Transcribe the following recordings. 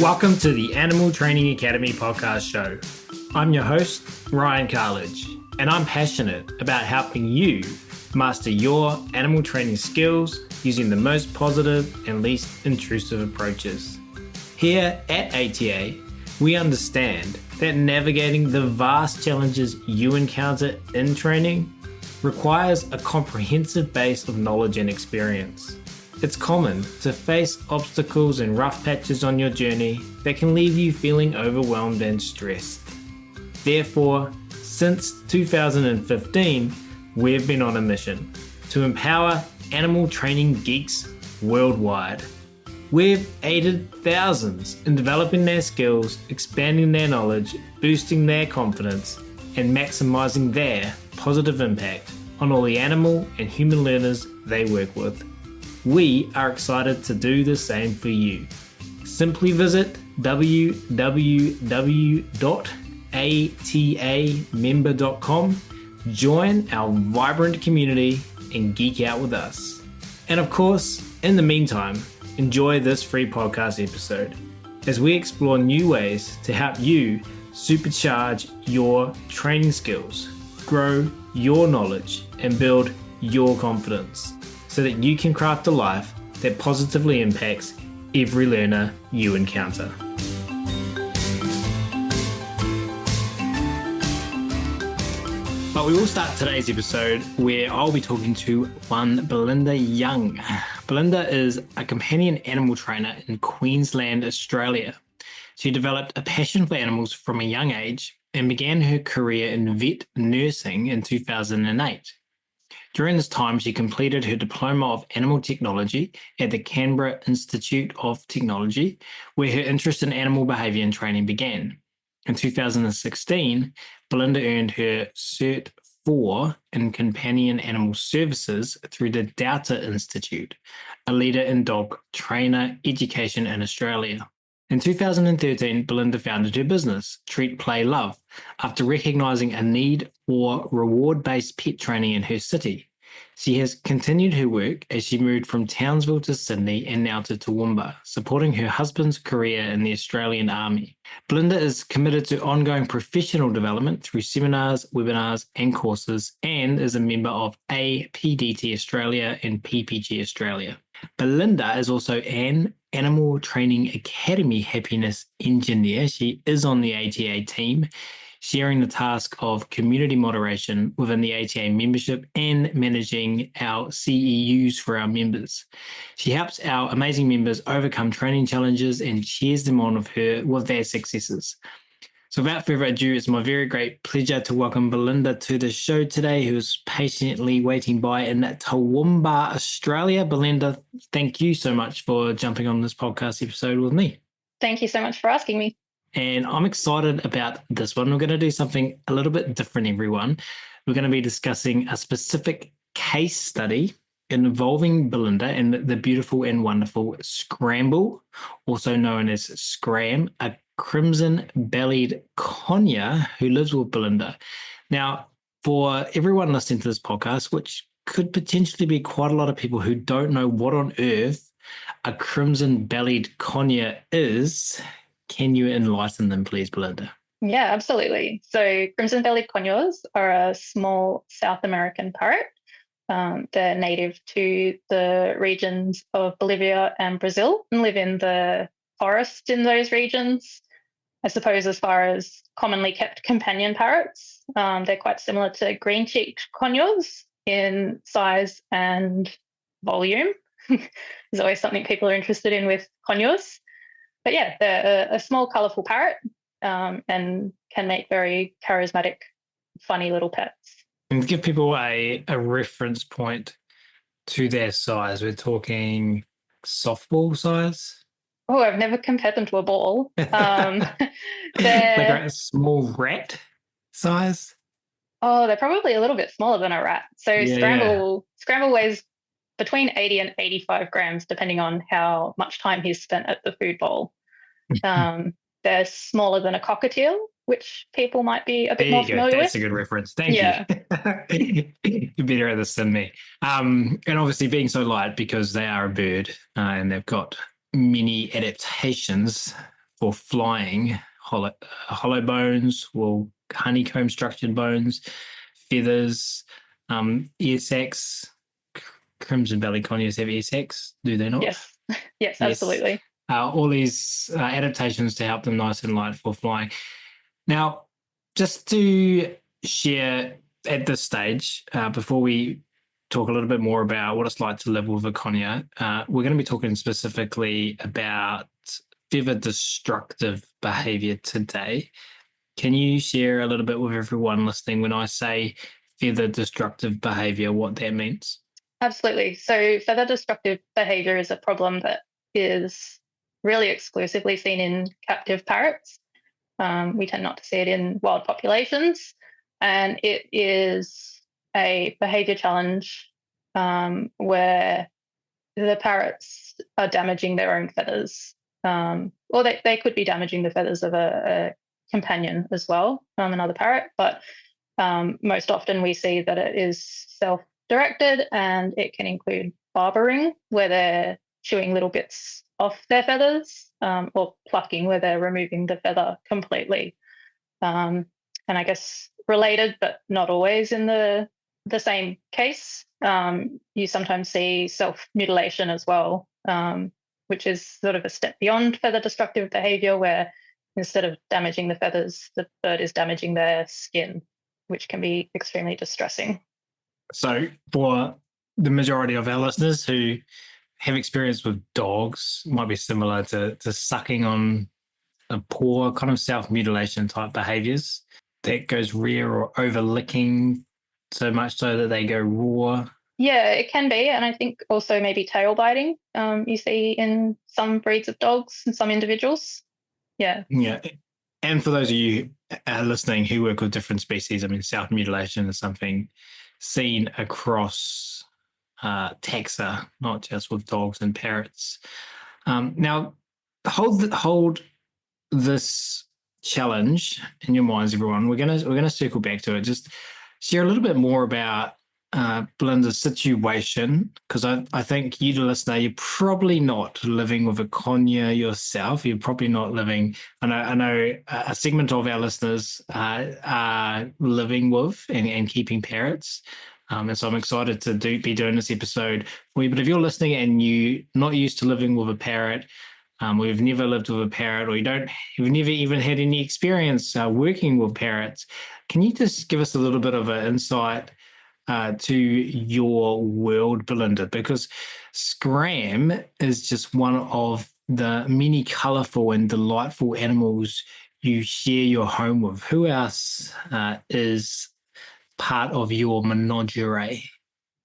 Welcome to the Animal Training Academy podcast show. I'm your host, Ryan Cartlidge, and I'm passionate about helping you master your animal training skills using the most positive and least intrusive approaches. Here at ATA, we understand that navigating the vast challenges you encounter in training requires a comprehensive base of knowledge and experience. It's common to face obstacles and rough patches on your journey that can leave you feeling overwhelmed and stressed. Therefore, since 2015, we've been on a mission to empower animal training geeks worldwide. We've aided thousands in developing their skills, expanding their knowledge, boosting their confidence, and maximizing their positive impact on all the animal and human learners they work with. We are excited to do the same for you. Simply visit www.atamember.com, join our vibrant community, and geek out with us. And of course, in the meantime, enjoy this free podcast episode as we explore new ways to help you supercharge your training skills, grow your knowledge, and build your confidence, so that you can craft a life that positively impacts every learner you encounter. But we will start today's episode where I'll be talking to one Belinda Young. Belinda is a companion animal trainer in Queensland, Australia. She developed a passion for animals from a young age and began her career in vet nursing in 2008. During this time, she completed her Diploma of Animal Technology at the Canberra Institute of Technology, where her interest in animal behaviour and training began. In 2016, Belinda earned her Cert 4 in Companion Animal Services through the Doughter Institute, a leader in dog trainer education in Australia. In 2013, Belinda founded her business, Treat, Play, Love, after recognising a need for reward-based pet training in her city. She has continued her work as she moved from Townsville to Sydney and now to Toowoomba, supporting her husband's career in the Australian Army. Belinda is committed to ongoing professional development through seminars, webinars, and courses, and is a member of APDT Australia and PPG Australia. Belinda is also an Animal Training Academy happiness engineer. She is on the ATA team, sharing the task of community moderation within the ATA membership and managing our CEUs for our members. She helps our amazing members overcome training challenges and cheers them on with their successes. So without further ado, it's my very great pleasure to welcome Belinda to the show today, who's patiently waiting by in Toowoomba, Australia. Belinda, thank you so much for jumping on this podcast episode with me. Thank you so much for asking me. And I'm excited about this one. We're going to do something a little bit different, everyone. We're going to be discussing a specific case study involving Belinda and the beautiful and wonderful Scramble, also known as Scram, a crimson-bellied conure who lives with Belinda. Now, for everyone listening to this podcast, which could potentially be quite a lot of people who don't know what on earth a crimson-bellied conure is, can you enlighten them, please, Belinda? Yeah, absolutely. So crimson-bellied conures are a small South American parrot. They're native to the regions of Bolivia and Brazil and live in the forest in those regions. I suppose as far as commonly kept companion parrots, they're quite similar to green-cheeked conures in size and volume. There's always something people are interested in with conures. But yeah, they're a small, colourful parrot and can make very charismatic, funny little pets. And to give people a reference point to their size, we're talking softball size? Oh, I've never compared them to a ball. Like a small rat size? Oh, they're probably a little bit smaller than a rat. So Scramble weighs between 80 and 85 grams, depending on how much time he's spent at the food bowl. They're smaller than a cockatiel, which people might be a bit more familiar with. That's a good reference. Thank you. You're better at this than me. And obviously being so light because they are a bird and they've got many adaptations for flying, hollow bones, or honeycomb structured bones, feathers, ear sacs. Crimson-bellied conures have ear sacs, do they not? Yes, yes, Yes. absolutely. All these adaptations to help them nice and light for flying. Now, just to share at this stage, before we talk a little bit more about what it's like to live with a conure, we're going to be talking specifically about feather destructive behavior today. Can you share a little bit with everyone listening when I say feather destructive behavior, what that means? Absolutely. So feather destructive behavior is a problem that is really exclusively seen in captive parrots. We tend not to see it in wild populations, and it is a behavior challenge where the parrots are damaging their own feathers, or they could be damaging the feathers of a companion as well, another parrot, but most often we see that it is self-directed, and it can include barbering, where they're chewing little bits off their feathers, or plucking, where they're removing the feather completely. And I guess related, but not always in the same case, you sometimes see self-mutilation as well, which is sort of a step beyond feather destructive behavior, where instead of damaging the feathers, the bird is damaging their skin, which can be extremely distressing. So, for the majority of our listeners who have experience with dogs, might be similar to sucking on a paw, kind of self-mutilation type behaviors that goes rare, or over licking so much so that they go raw. Yeah, it can be. And I think also maybe tail biting, you see in some breeds of dogs and some individuals. Yeah. Yeah. And for those of you listening who work with different species, I mean, self-mutilation is something seen across taxa, not just with dogs and parrots. Now, hold this challenge in your minds, everyone. We're gonna circle back to it. Just share a little bit more about Belinda's situation, because I think you, the listener, you're probably not living with a conure yourself. You're probably not living. I know a segment of our listeners are living with and keeping parrots. And so I'm excited to be doing this episode for you. But if you're listening and you're not used to living with a parrot, we've never lived with a parrot, or you've never even had any experience working with parrots, can you just give us a little bit of an insight to your world, Belinda? Because Scram is just one of the many colourful and delightful animals you share your home with. Who else is part of your menagerie?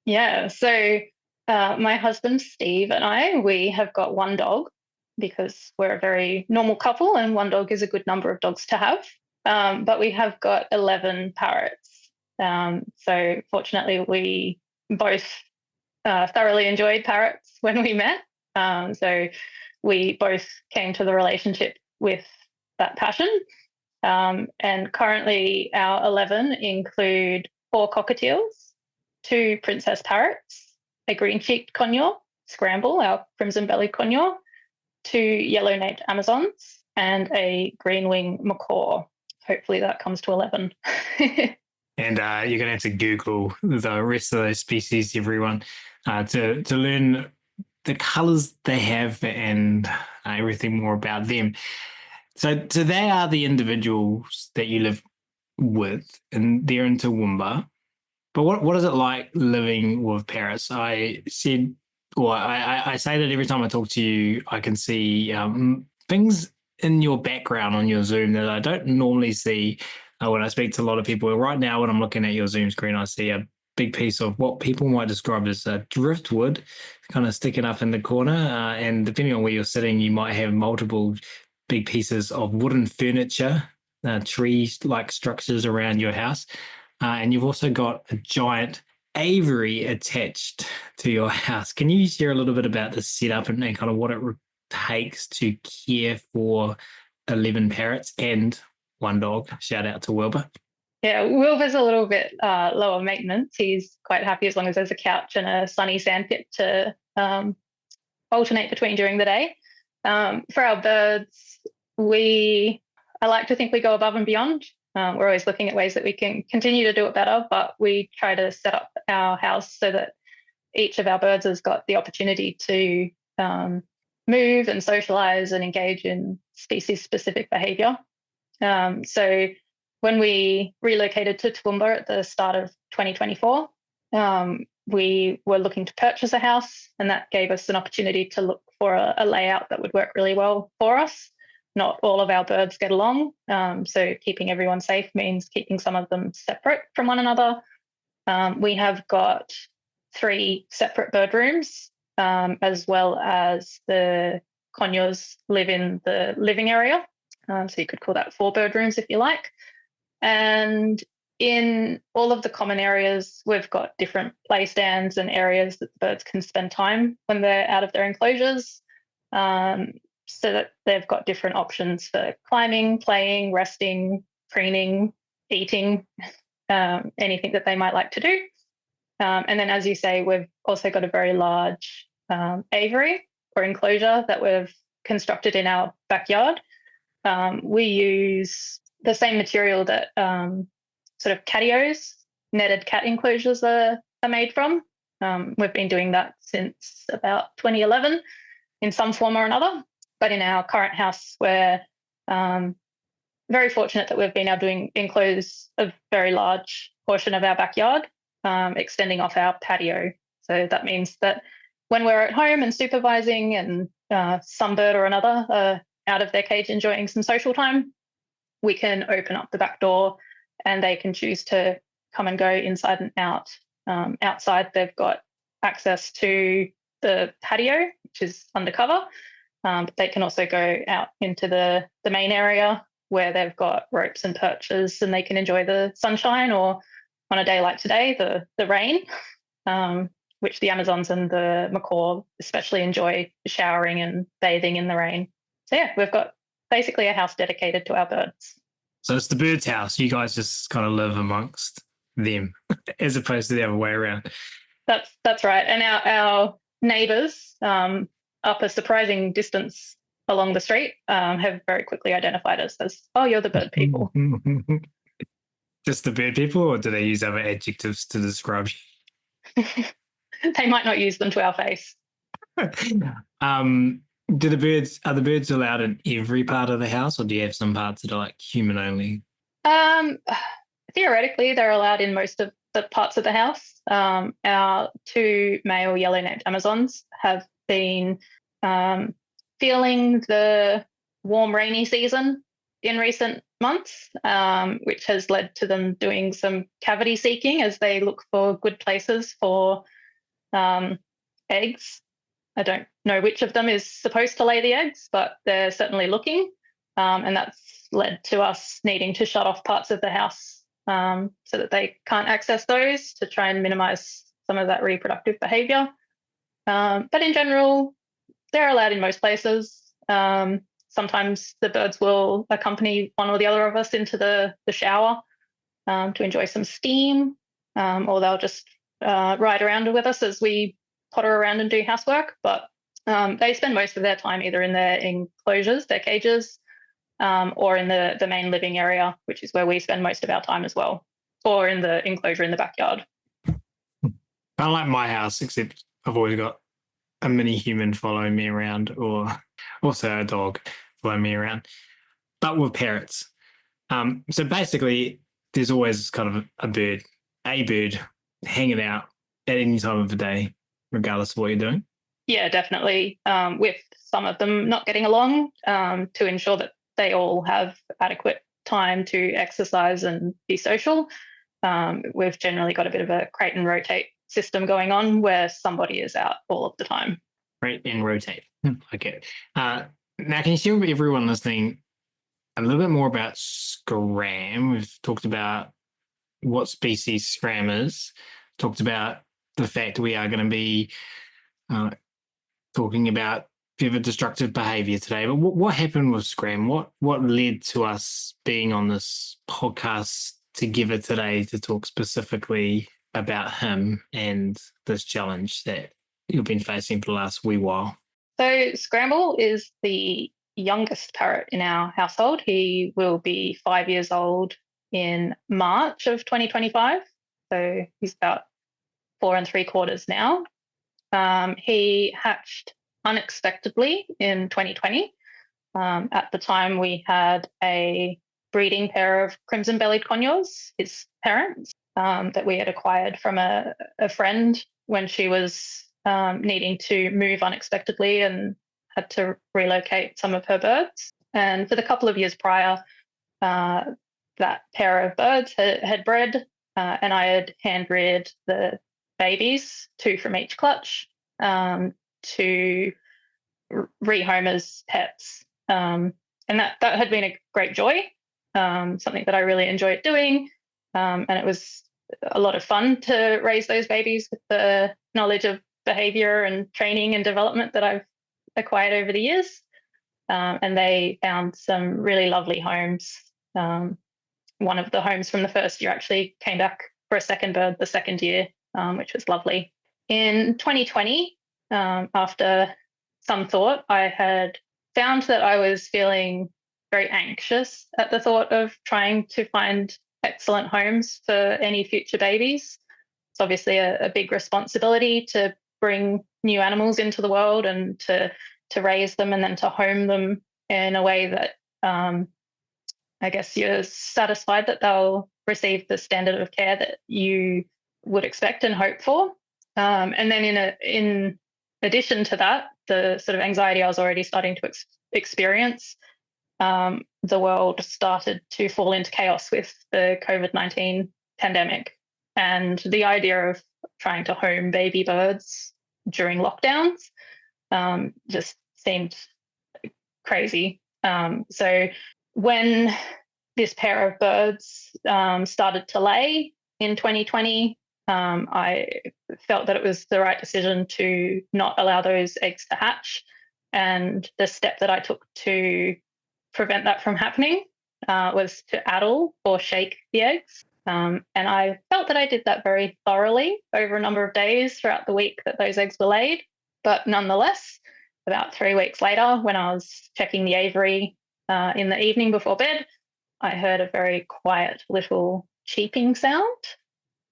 Yeah. So my husband, Steve, and we have got one dog, because we're a very normal couple and one dog is a good number of dogs to have. But we have got 11 parrots. So fortunately, we both thoroughly enjoyed parrots when we met. So we both came to the relationship with that passion. And currently, our 11 include 4 cockatiels, 2 princess parrots, a green-cheeked conure, Scramble, our crimson-bellied conure, 2 yellow-naped Amazons, and a green-wing macaw. Hopefully that comes to 11. And you're going to have to Google the rest of those species, everyone, to learn the colours they have and everything more about them. So they are the individuals that you live with, and they're in Toowoomba. But what is it like living with parrots? I said, or I say that every time I talk to you, I can see things in your background on your Zoom that I don't normally see when I speak to a lot of people. Right now, when I'm looking at your Zoom screen, I see a big piece of what people might describe as driftwood kind of sticking up in the corner. And depending on where you're sitting, you might have multiple big pieces of wooden furniture, tree-like structures around your house. And you've also got a giant aviary attached to your house. Can you share a little bit about the setup and kind of what it takes to care for 11 parrots and one dog? Shout out to Wilbur. Yeah, Wilbur's a little bit lower maintenance. He's quite happy as long as there's a couch and a sunny sandpit to alternate between during the day. For our birds, I like to think we go above and beyond. We're always looking at ways that we can continue to do it better, but we try to set up our house so that each of our birds has got the opportunity to move and socialize and engage in species-specific behavior. So when we relocated to Toowoomba at the start of 2024, we were looking to purchase a house, and that gave us an opportunity to look for a layout that would work really well for us. Not all of our birds get along, so keeping everyone safe means keeping some of them separate from one another. We have got 3 separate bird rooms, as well as the conures live in the living area. So you could call that 4 bird rooms if you like. And in all of the common areas, we've got different play stands and areas that the birds can spend time when they're out of their enclosures, so that they've got different options for climbing, playing, resting, preening, eating, anything that they might like to do. And then, as you say, we've also got a very large aviary or enclosure that we've constructed in our backyard. We use the same material that sort of catios, netted cat enclosures are made from. We've been doing that since about 2011 in some form or another. But in our current house, we're very fortunate that we've been able to enclose a very large portion of our backyard, extending off our patio. So that means that when we're at home and supervising and some bird or another are out of their cage enjoying some social time, we can open up the back door and they can choose to come and go inside and out. Outside, they've got access to the patio, which is undercover, but they can also go out into the main area where they've got ropes and perches and they can enjoy the sunshine, or on a day like today, the rain, which the Amazons and the macaw especially enjoy showering and bathing in the rain. So yeah, we've got basically a house dedicated to our birds. So it's the birds' house. You guys just kind of live amongst them as opposed to the other way around. That's right. And our neighbours, up a surprising distance along the street, have very quickly identified us as, oh, you're the bird people. Just the bird people, or do they use other adjectives to describe you? They might not use them to our face. Are the birds allowed in every part of the house, or do you have some parts that are like human only? Theoretically, they're allowed in most of the parts of the house. Our 2 male yellow-napped Amazons have been feeling the warm, rainy season in recent months, which has led to them doing some cavity seeking as they look for good places for eggs. I don't know which of them is supposed to lay the eggs, but they're certainly looking. And that's led to us needing to shut off parts of the house so that they can't access those, to try and minimize some of that reproductive behavior. But in general, they're allowed in most places. Sometimes the birds will accompany one or the other of us into the shower to enjoy some steam, or they'll just ride around with us as we potter around and do housework. But they spend most of their time either in their enclosures, their cages, or in the main living area, which is where we spend most of our time as well, or in the enclosure in the backyard. I like my house, except I've always got a mini human following me around, or also a dog following me around, but with parrots. So basically, there's always kind of a bird hanging out at any time of the day, regardless of what you're doing. Yeah, definitely. With some of them not getting along, to ensure that they all have adequate time to exercise and be social, we've generally got a bit of a crate and rotate system going on where somebody is out all of the time. Crate and rotate. Okay. Now, can you share with everyone listening a little bit more about Scram? We've talked about what species Scram is, talked about the fact we are going to be talking about vivid destructive behavior today. But what happened with Scram? What led to us being on this podcast together today to talk specifically about him and this challenge that you've been facing for the last wee while? So Scramble is the youngest parrot in our household. He will be 5 years old in March of 2025. So he's about 4 3/4 now. He hatched unexpectedly in 2020. At the time, we had a breeding pair of crimson-bellied conures, his parents, that we had acquired from a friend when she was needing to move unexpectedly and had to relocate some of her birds. And for the couple of years prior, that pair of birds had bred, and I had hand-reared the babies, 2 from each clutch, to rehome as pets. And that had been a great joy, something that I really enjoyed doing. And it was a lot of fun to raise those babies with the knowledge of behavior and training and development that I've acquired over the years. And they found some really lovely homes. One of the homes from the first year actually came back for a second bird the second year, which was lovely. In 2020, after some thought, I had found that I was feeling very anxious at the thought of trying to find excellent homes for any future babies. It's obviously a big responsibility to bring new animals into the world and to raise them and then to home them in a way that I guess you're satisfied that they'll receive the standard of care that you would expect and hope for. And then in addition to that, the sort of anxiety I was already starting to experience, the world started to fall into chaos with the COVID-19 pandemic. And the idea of trying to home baby birds during lockdowns just seemed crazy. So when this pair of birds started to lay in 2020, I felt that it was the right decision to not allow those eggs to hatch. And the step that I took to prevent that from happening was to addle or shake the eggs. And I felt that I did that very thoroughly over a number of days throughout the week that those eggs were laid. But nonetheless, about 3 weeks later, when I was checking the aviary in the evening before bed, I heard a very quiet little cheeping sound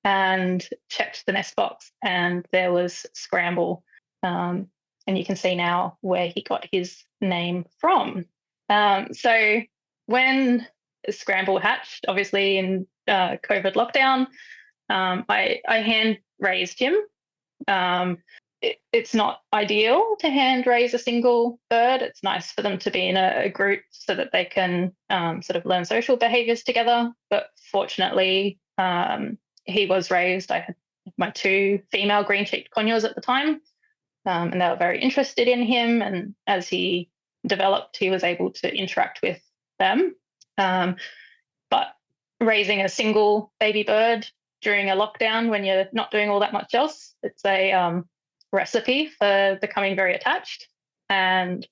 and checked the nest box, and there was Scramble. And you can see now where he got his name from. So when Scramble hatched, obviously in COVID lockdown, I hand raised him. It's not ideal to hand raise a single bird. It's nice for them to be in a group so that they can sort of learn social behaviors together. But fortunately, he was raised. I had my 2 female green-cheeked conures at the time, and they were very interested in him. And as he developed, he was able to interact with them. But raising a single baby bird during a lockdown when you're not doing all that much else, it's a recipe for becoming very attached. And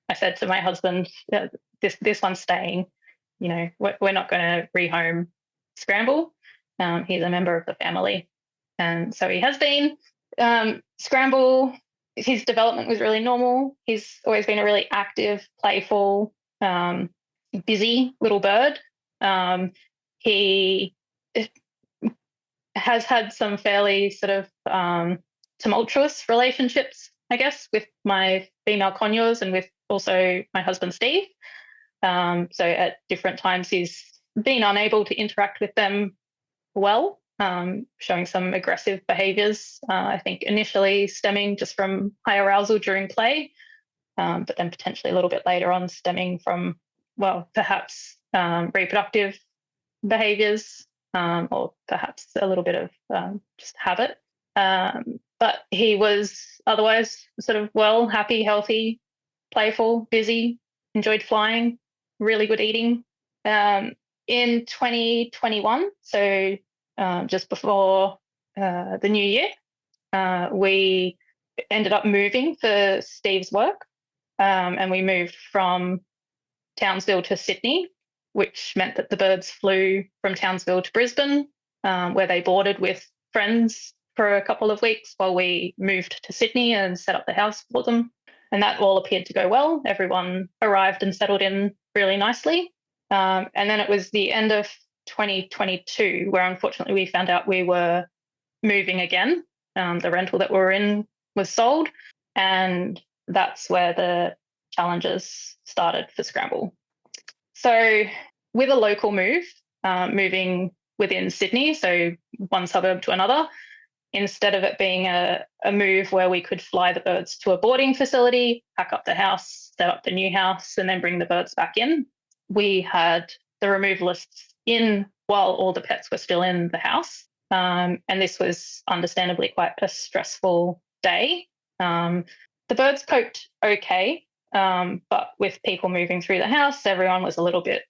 I said to my husband, this one's staying. You know, we're not going to rehome Scramble. He's a member of the family. And so he has been. Scramble, his development was really normal. He's always been a really active, playful, busy little bird. He has had some fairly sort of tumultuous relationships, I guess, with my female conures and with also my husband, Steve. So at different times, he's been unable to interact with them well, showing some aggressive behaviors, I think initially stemming just from high arousal during play, but then potentially a little bit later on stemming from, well, perhaps reproductive behaviors, or perhaps a little bit of just habit. But he was otherwise sort of well, happy, healthy, playful, busy, enjoyed flying, really good eating. In 2021, so just before the new year, we ended up moving for Steve's work, and we moved from Townsville to Sydney, which meant that the birds flew from Townsville to Brisbane, where they boarded with friends for a couple of weeks while we moved to Sydney and set up the house for them. And that all appeared to go well. Everyone arrived and settled in really nicely. And then it was the end of 2022 where unfortunately we found out we were moving again. The rental that we were in was sold, and that's where the challenges started for Scramble. So with a local move, moving within Sydney, so one suburb to another, instead of it being a move where we could fly the birds to a boarding facility, pack up the house, set up the new house, and then bring the birds back in, we had the removalists in while all the pets were still in the house. And this was understandably quite a stressful day. The birds coped okay, but with people moving through the house, everyone was a little bit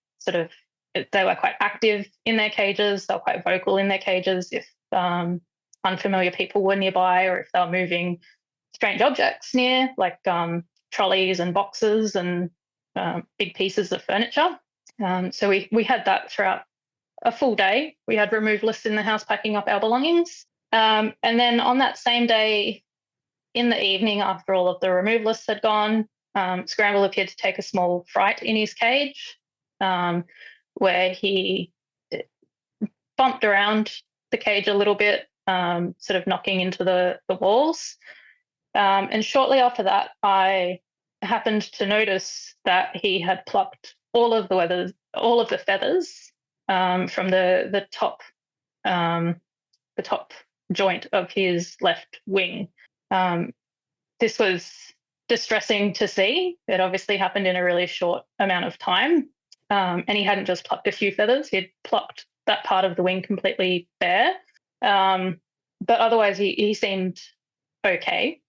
they were quite active in their cages. They were quite vocal in their cages if unfamiliar people were nearby, or if they were moving strange objects near, like trolleys and boxes and big pieces of furniture. So we had that throughout a full day. We had removalists in the house packing up our belongings. And then on that same day, in the evening, after all of the removalists had gone, Scramble appeared to take a small fright in his cage, where he bumped around the cage a little bit, sort of knocking into the walls. And shortly after that, I happened to notice that he had plucked all of the feathers from the top joint of his left wing. This was distressing to see. It obviously happened in a really short amount of time. And he hadn't just plucked a few feathers, he'd plucked that part of the wing completely bare. But otherwise, he seemed okay.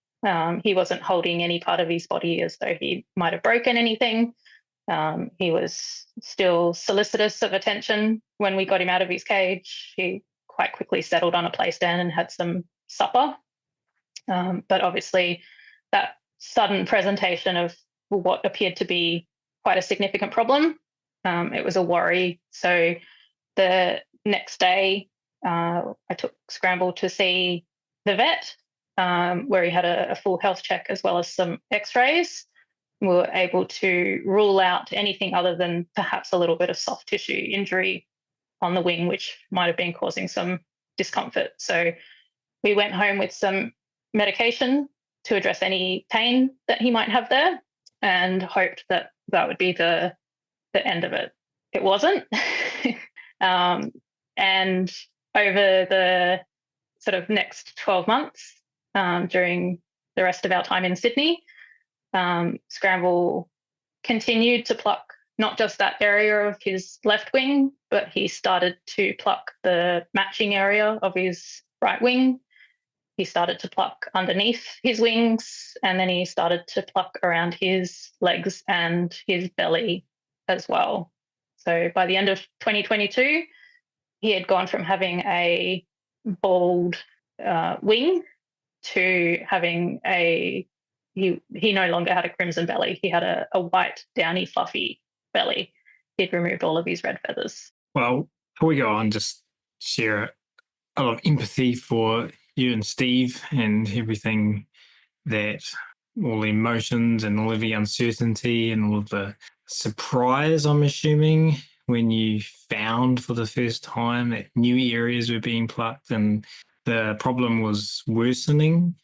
He wasn't holding any part of his body as though he might have broken anything. He was still solicitous of attention. When we got him out of his cage, he quite quickly settled on a play stand and had some supper. But obviously, that sudden presentation of what appeared to be quite a significant problem, it was a worry. So the next day, I took Scramble to see the vet, where he had a full health check as well as some x-rays. We were able to rule out anything other than perhaps a little bit of soft tissue injury on the wing, which might have been causing some discomfort. So we went home with some medication to address any pain that he might have there, and hoped that that would be the end of it. It wasn't. And over the sort of next 12 months, during the rest of our time in Sydney, Scramble continued to pluck not just that area of his left wing, but he started to pluck the matching area of his right wing. He started to pluck underneath his wings, and then he started to pluck around his legs and his belly as well. So by the end of 2022, he had gone from having a bald wing to having he no longer had a crimson belly. He had a white, downy, fluffy belly. He'd removed all of his red feathers. Well, before we go on, just share a lot of empathy for you and Steve and everything, that all the emotions and all of the uncertainty and all of the surprise, I'm assuming, when you found for the first time that new areas were being plucked and the problem was worsening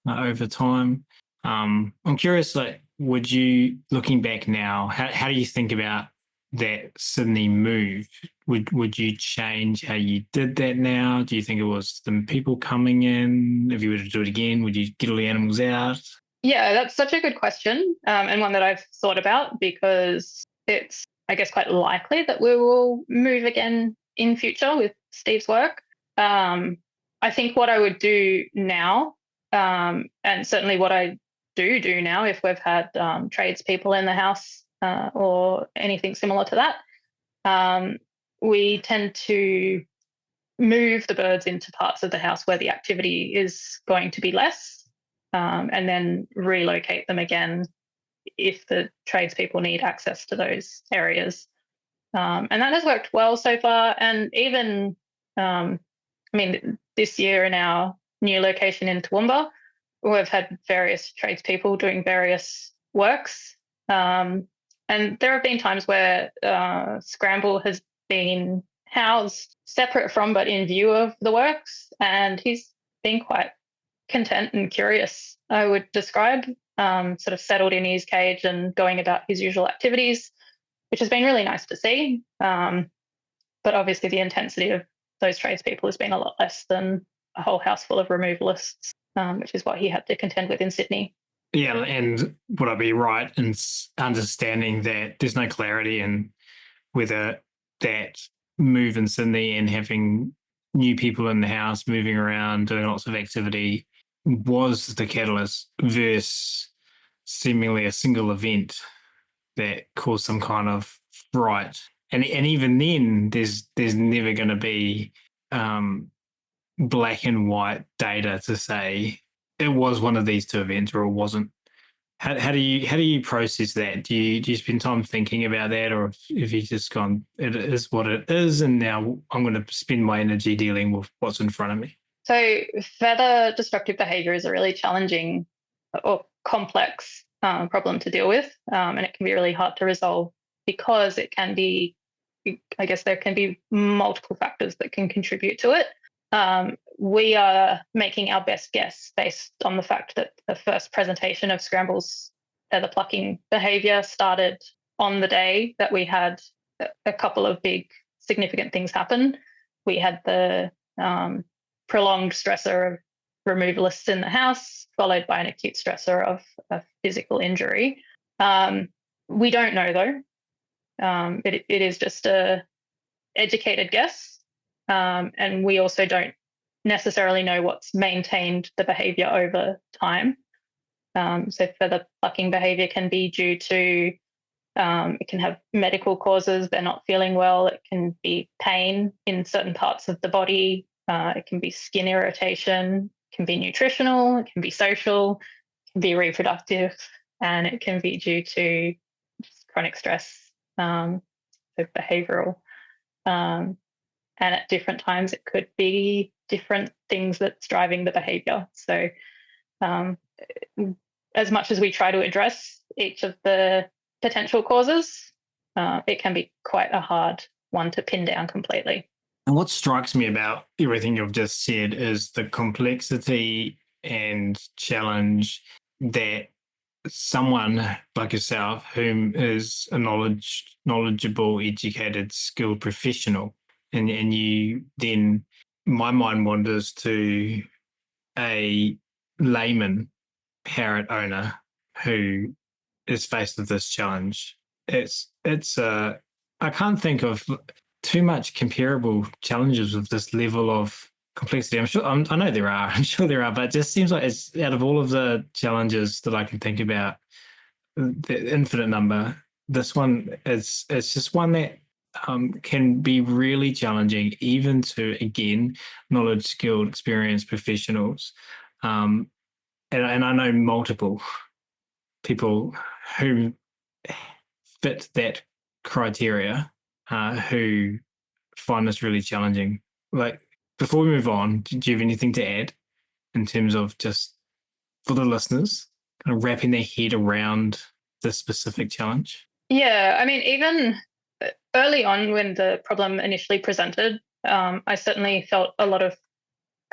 over time. I'm curious, like, would you, looking back now, how do you think about that Sydney move? Would you change how you did that now? Do you think it was the people coming in? If you were to do it again, would you get all the animals out? Yeah, that's such a good question, and one that I've thought about, because it's, I guess, quite likely that we will move again in future with Steve's work. I think what I would do now, and certainly what I do now, if we've had tradespeople in the house or anything similar to that, we tend to move the birds into parts of the house where the activity is going to be less, and then relocate them again if the tradespeople need access to those areas. And that has worked well so far. And even, this year in our new location in Toowoomba, we've had various tradespeople doing various works. And there have been times where Scramble has been housed separate from but in view of the works, and he's been quite content and curious, I would describe, sort of settled in his cage and going about his usual activities, which has been really nice to see. But obviously the intensity of those tradespeople has been a lot less than a whole house full of removalists, which is what he had to contend with in Sydney. Yeah, and would I be right in understanding that there's no clarity in whether that move in Sydney and having new people in the house, moving around, doing lots of activity, was the catalyst versus seemingly a single event that caused some kind of fright? And even then, there's never going to be black and white data to say it was one of these two events or it wasn't. How do you process that? Do you spend time thinking about that, or if you just gone, it is what it is, and now I'm going to spend my energy dealing with what's in front of me? So feather destructive behaviour is a really challenging or complex problem to deal with, and it can be really hard to resolve because it can be, I guess there can be multiple factors that can contribute to it. We are making our best guess based on the fact that the first presentation of Scramble's feather plucking behaviour started on the day that we had a couple of big significant things happen. We had the prolonged stressor of removalists in the house, followed by an acute stressor of a physical injury. We don't know, though. It is just a educated guess. And we also don't necessarily know what's maintained the behaviour over time. So feather plucking behaviour can be due to, it can have medical causes, they're not feeling well, it can be pain in certain parts of the body, it can be skin irritation, it can be nutritional, it can be social, it can be reproductive, and it can be due to just chronic stress, so behavioural. And at different times, it could be different things that's driving the behaviour. So as much as we try to address each of the potential causes, it can be quite a hard one to pin down completely. And what strikes me about everything you've just said is the complexity and challenge that someone like yourself, whom is a knowledgeable, educated, skilled professional, and you then, my mind wanders to a layman parrot owner who is faced with this challenge. I can't think of too much comparable challenges with this level of complexity. I know there are. I'm sure there are, but it just seems like it's out of all of the challenges that I can think about, the infinite number. This one it's just one that can be really challenging, even to, again, knowledge, skilled, experienced professionals. And I know multiple people who fit that criteria who find this really challenging. Like, before we move on, do you have anything to add in terms of just for the listeners, kind of wrapping their head around this specific challenge? Yeah, I mean, even early on when the problem initially presented, I certainly felt a lot of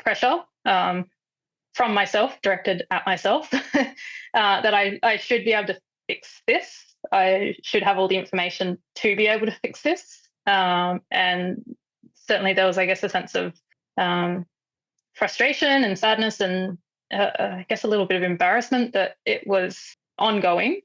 pressure from myself, directed at myself, that I should be able to fix this. I should have all the information to be able to fix this. And certainly there was, I guess, a sense of frustration and sadness and I guess a little bit of embarrassment that it was ongoing.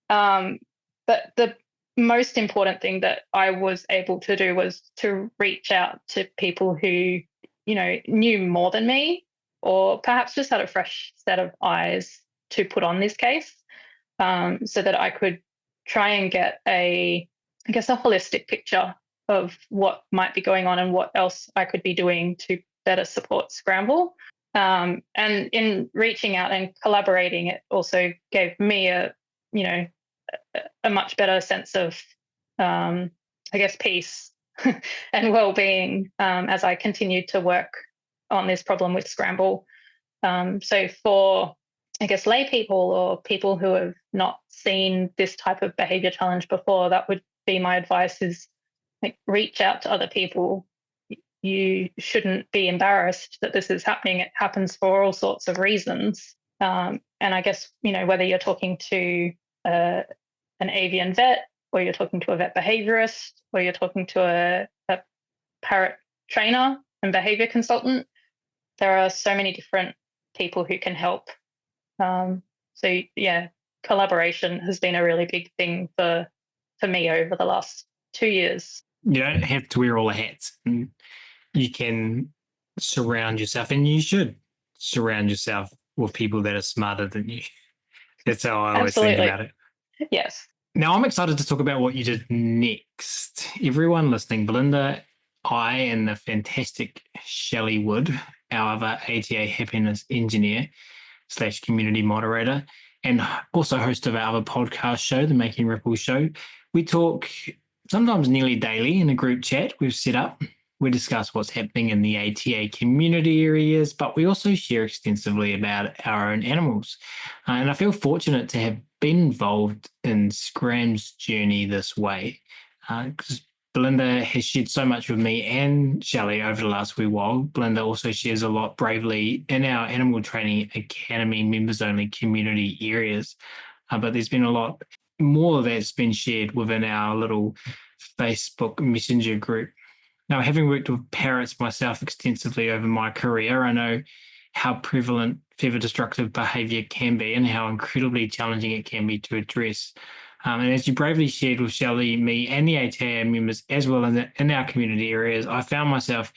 But the most important thing that I was able to do was to reach out to people who, knew more than me, or perhaps just had a fresh set of eyes to put on this case, so that I could try and get a holistic picture of what might be going on and what else I could be doing to better support Scramble. And in reaching out and collaborating, it also gave me a much better sense of, peace and well-being as I continued to work on this problem with Scramble. So for, I guess, lay people or people who have not seen this type of behavior challenge before, that would be my advice, is like reach out to other people. You shouldn't be embarrassed that this is happening. It happens for all sorts of reasons. And I guess, whether you're talking to an avian vet, or you're talking to a vet behaviorist, or you're talking to a parrot trainer and behavior consultant, there are so many different people who can help. So yeah, collaboration has been a really big thing for me over the last 2 years. You don't have to wear all the hats. You can surround yourself, and you should surround yourself with people that are smarter than you. That's how I always think about it. Yes. Now, I'm excited to talk about what you did next. Everyone listening, Belinda, I, and the fantastic Shelley Wood, our other ATA happiness engineer / community moderator, and also host of our other podcast show, the Making Ripples Show, we talk sometimes nearly daily in a group chat we've set up. We discuss what's happening in the ATA community areas, but we also share extensively about our own animals. And I feel fortunate to have been involved in Scram's journey this way, because Belinda has shared so much with me and Shelley over the last wee while. Belinda also shares a lot bravely in our Animal Training Academy members-only community areas, but there's been a lot more that's been shared within our little Facebook Messenger group. Now, having worked with parrots myself extensively over my career, I know how prevalent feather-destructive behaviour can be and how incredibly challenging it can be to address. And as you bravely shared with Shelley, me, and the ATA members as well in our community areas, I found myself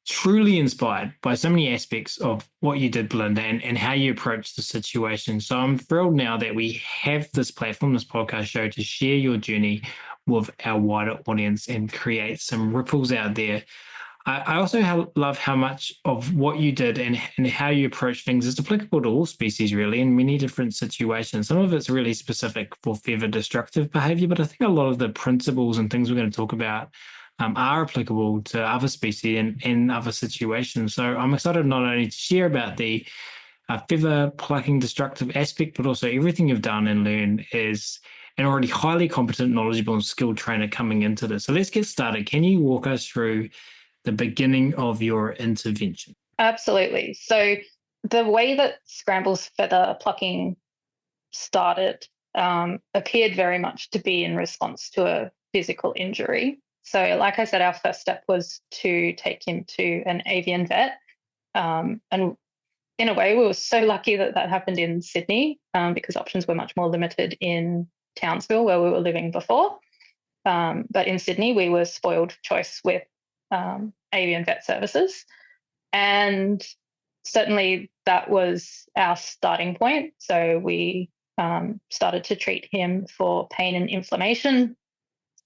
truly inspired by so many aspects of what you did, Belinda, and how you approached the situation. So I'm thrilled now that we have this platform, this podcast show, to share your journey with our wider audience and create some ripples out there. I also love how much of what you did and how you approach things is applicable to all species, really, in many different situations. Some of it's really specific for feather destructive behavior, but I think a lot of the principles and things we're going to talk about are applicable to other species and in other situations. So I'm excited not only to share about the feather plucking destructive aspect, but also everything you've done and learned as an already highly competent, knowledgeable, and skilled trainer coming into this. So let's get started. Can you walk us through the beginning of your intervention? Absolutely. So the way that Scramble's feather plucking started appeared very much to be in response to a physical injury. So like I said, our first step was to take him to an avian vet. And in a way, we were so lucky that that happened in Sydney because options were much more limited in Townsville, where we were living before. But in Sydney, we were spoiled for choice with avian vet services. And certainly that was our starting point. So we started to treat him for pain and inflammation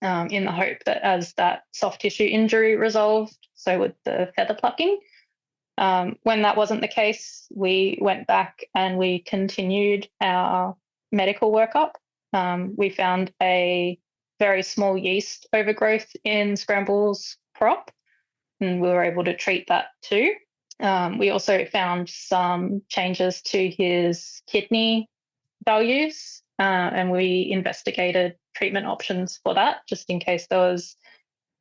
in the hope that as that soft tissue injury resolved, so would the feather plucking. When that wasn't the case, we went back and we continued our medical workup. We found a very small yeast overgrowth in Scramble's crop, and we were able to treat that too. We also found some changes to his kidney values, and we investigated treatment options for that, just in case there was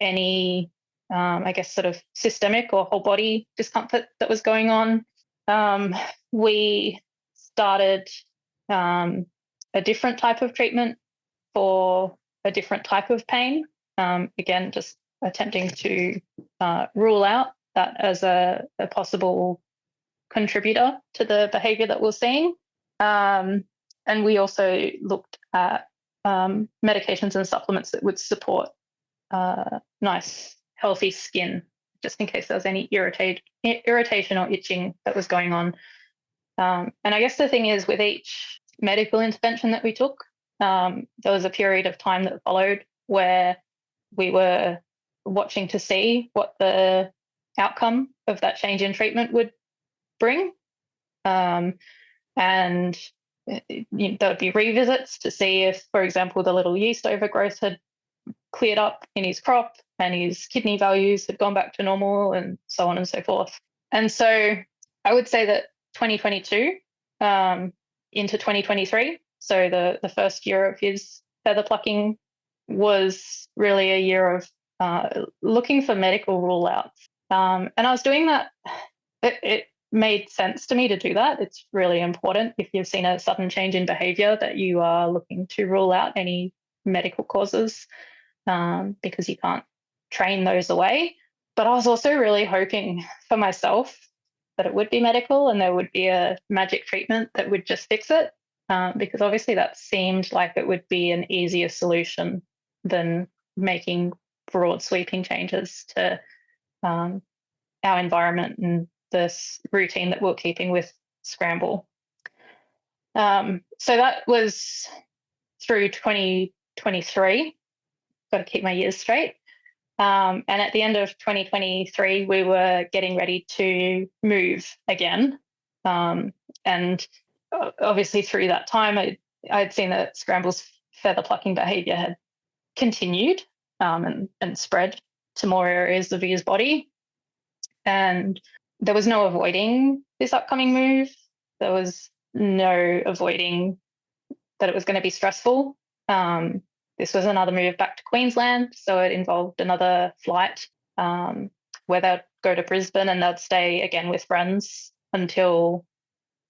any, I guess, sort of systemic or whole body discomfort that was going on. We started a different type of treatment for a different type of pain. Again, just attempting to rule out that as a possible contributor to the behavior that we're seeing. And we also looked at medications and supplements that would support nice, healthy skin, just in case there was any irritation or itching that was going on. And I guess the thing is, with each medical intervention that we took, there was a period of time that followed where we were watching to see what the outcome of that change in treatment would bring. And there would be revisits to see if, for example, the little yeast overgrowth had cleared up in his crop and his kidney values had gone back to normal, and so on and so forth. And so I would say that 2022 into 2023. So the first year of his feather plucking was really a year of looking for medical rule outs. And I was doing that. It made sense to me to do that. It's really important if you've seen a sudden change in behavior that you are looking to rule out any medical causes, because you can't train those away. But I was also really hoping for myself that it would be medical and there would be a magic treatment that would just fix it, because obviously that seemed like it would be an easier solution than making broad sweeping changes to our environment and this routine that we're keeping with Scramble. So that was through 2023. Got to keep my years straight. And at the end of 2023, we were getting ready to move again. And obviously through that time, I'd seen that Scramble's feather plucking behavior had continued and spread to more areas of his body. And there was no avoiding this upcoming move. There was no avoiding that it was going to be stressful. This was another move back to Queensland, so it involved another flight where they'd go to Brisbane and they'd stay again with friends until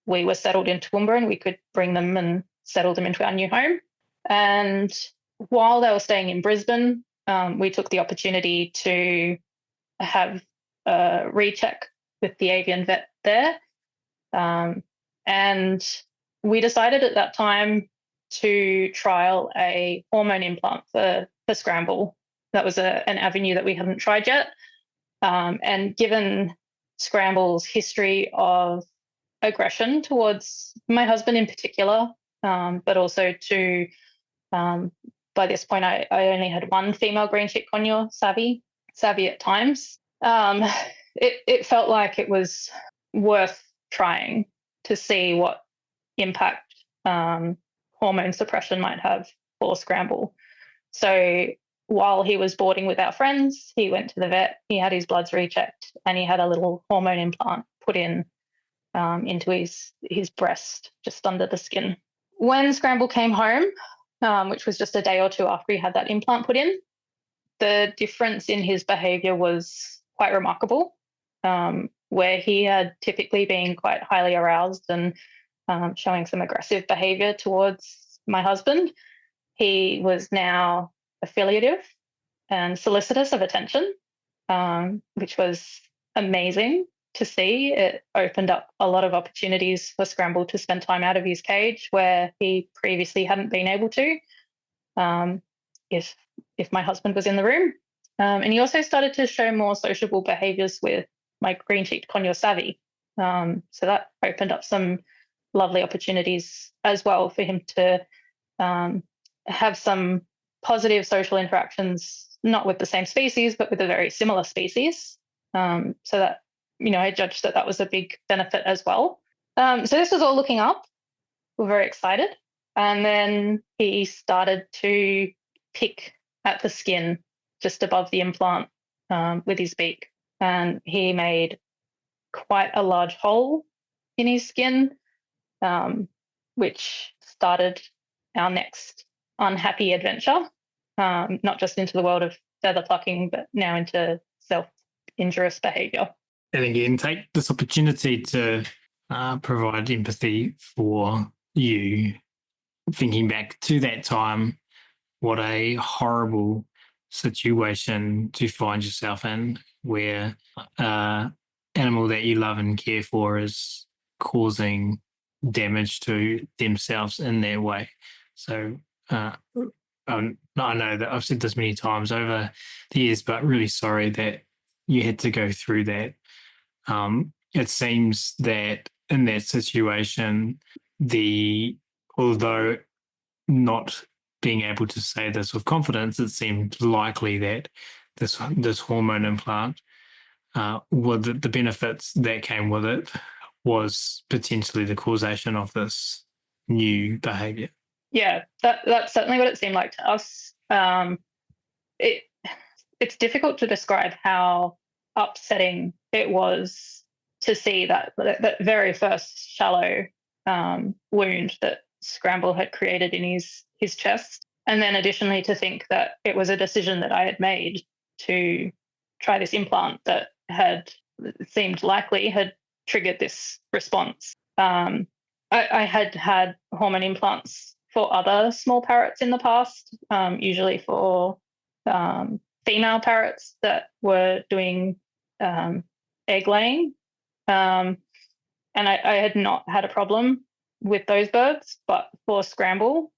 we were settled in Toowoomba and we could bring them and settle them into our new home. And while they were staying in Brisbane, we took the opportunity to have a recheck with the avian vet there. And we decided at that time to trial a hormone implant for Scramble. That was an avenue that we hadn't tried yet. And given Scramble's history of aggression towards my husband in particular, but also to, by this point, I only had one female green cheek conure, Savvy at times. It felt like it was worth trying to see what impact hormone suppression might have for Scramble. So while he was boarding with our friends, he went to the vet, he had his bloods rechecked, and he had a little hormone implant put in into his breast, just under the skin. When Scramble came home, which was just a day or two after he had that implant put in, the difference in his behavior was quite remarkable, where he had typically been quite highly aroused and showing some aggressive behavior towards my husband. He was now affiliative and solicitous of attention, which was amazing to see. It opened up a lot of opportunities for Scramble to spend time out of his cage where he previously hadn't been able to, if my husband was in the room. And he also started to show more sociable behaviors with my green-cheeked conure Savvy. So that opened up some lovely opportunities as well for him to have some positive social interactions, not with the same species, but with a very similar species. So that, I judged that was a big benefit as well. So this was all looking up. We're very excited. And then he started to pick at the skin just above the implant with his beak. And he made quite a large hole in his skin, which started our next unhappy adventure, not just into the world of feather plucking, but now into self-injurious behaviour. And again, take this opportunity to provide empathy for you, thinking back to that time, what a horrible situation to find yourself in, where animal that you love and care for is causing damage to themselves in that way. So I know that I've said this many times over the years, but really sorry that you had to go through that. It seems that in that situation, although not being able to say this with confidence, it seemed likely that this hormone implant, the benefits that came with it, was potentially the causation of this new behaviour. Yeah, that's certainly what it seemed like to us. It's difficult to describe how upsetting it was to see that very first shallow wound that Scramble had created in his chest. And then additionally to think that it was a decision that I had made to try this implant that had seemed likely had triggered this response. I had hormone implants for other small parrots in the past, usually for female parrots that were doing egg laying. And I had not had a problem with those birds, but for Scramble,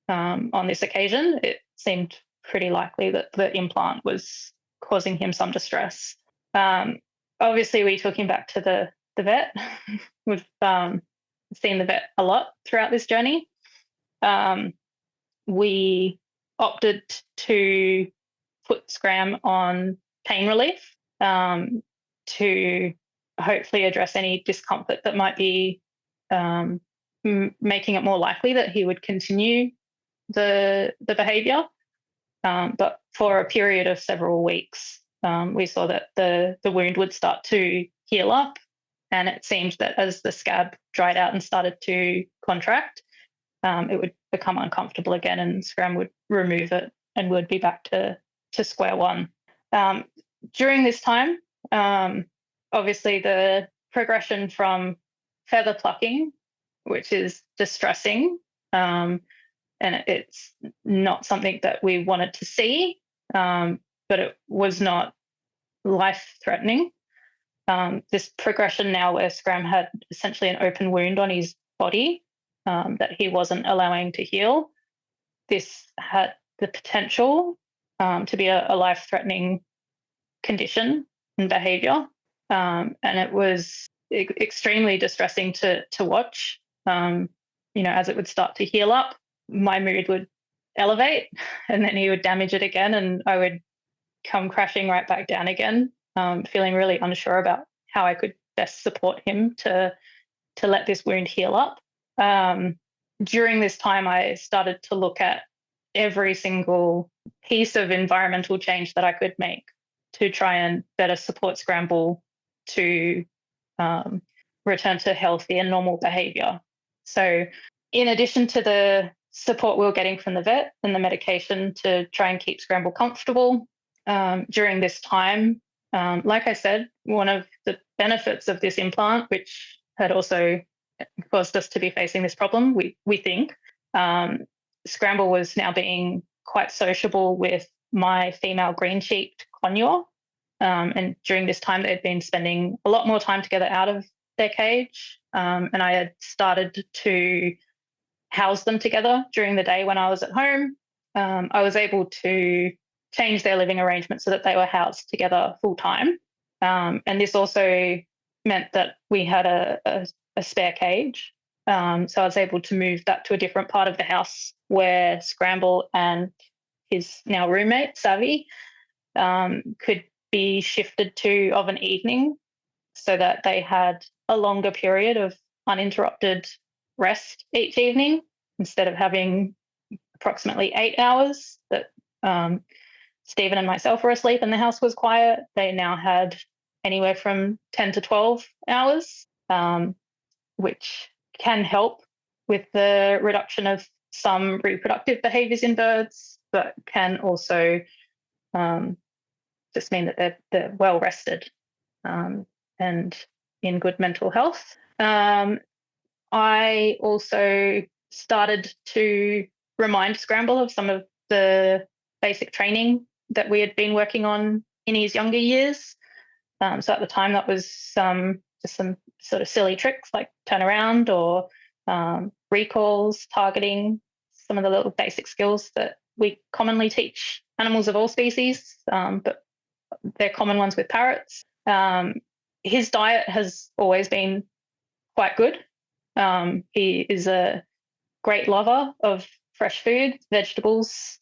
on this occasion, it seemed pretty likely that the implant was causing him some distress. Obviously, we took him back to the vet. We've seen the vet a lot throughout this journey. We opted to put Scram on pain relief to hopefully address any discomfort that might be making it more likely that he would continue the behaviour. But for a period of several weeks, we saw that the wound would start to heal up, and it seemed that as the scab dried out and started to contract, it would become uncomfortable again, and Scram would remove it and would be back to square one. During this time, obviously the progression from feather plucking, which is distressing, and it's not something that we wanted to see, but it was not life-threatening. This progression now where Scram had essentially an open wound on his body that he wasn't allowing to heal, this had the potential to be a life-threatening condition and behaviour. And it was extremely distressing to watch. As it would start to heal up, my mood would elevate, and then he would damage it again, and I would come crashing right back down again, feeling really unsure about how I could best support him to let this wound heal up. During this time, I started to look at every single piece of environmental change that I could make to try and better support Scramble to return to healthy and normal behaviour. So in addition to the support we were getting from the vet and the medication to try and keep Scramble comfortable, during this time, like I said, one of the benefits of this implant, which had also caused us to be facing this problem, we think, Scramble was now being quite sociable with my female green-cheeked conure. And during this time, they'd been spending a lot more time together out of their cage. And I had started to house them together during the day when I was at home. I was able to change their living arrangement so that they were housed together full time. And this also meant that we had a spare cage. So I was able to move that to a different part of the house where Scramble and his now roommate, Savvy, could be shifted to of an evening so that they had a longer period of uninterrupted rest each evening instead of having approximately 8 hours that Stephen and myself were asleep and the house was quiet. They now had anywhere from 10 to 12 hours, which can help with the reduction of some reproductive behaviours in birds, but can also just mean that they're well rested and in good mental health. I also started to remind Scramble of some of the basic training that we had been working on in his younger years. So at the time, that was just some sort of silly tricks like turn around or recalls, targeting, some of the little basic skills that we commonly teach animals of all species, but they're common ones with parrots. His diet has always been quite good. He is a great lover of fresh food, vegetables,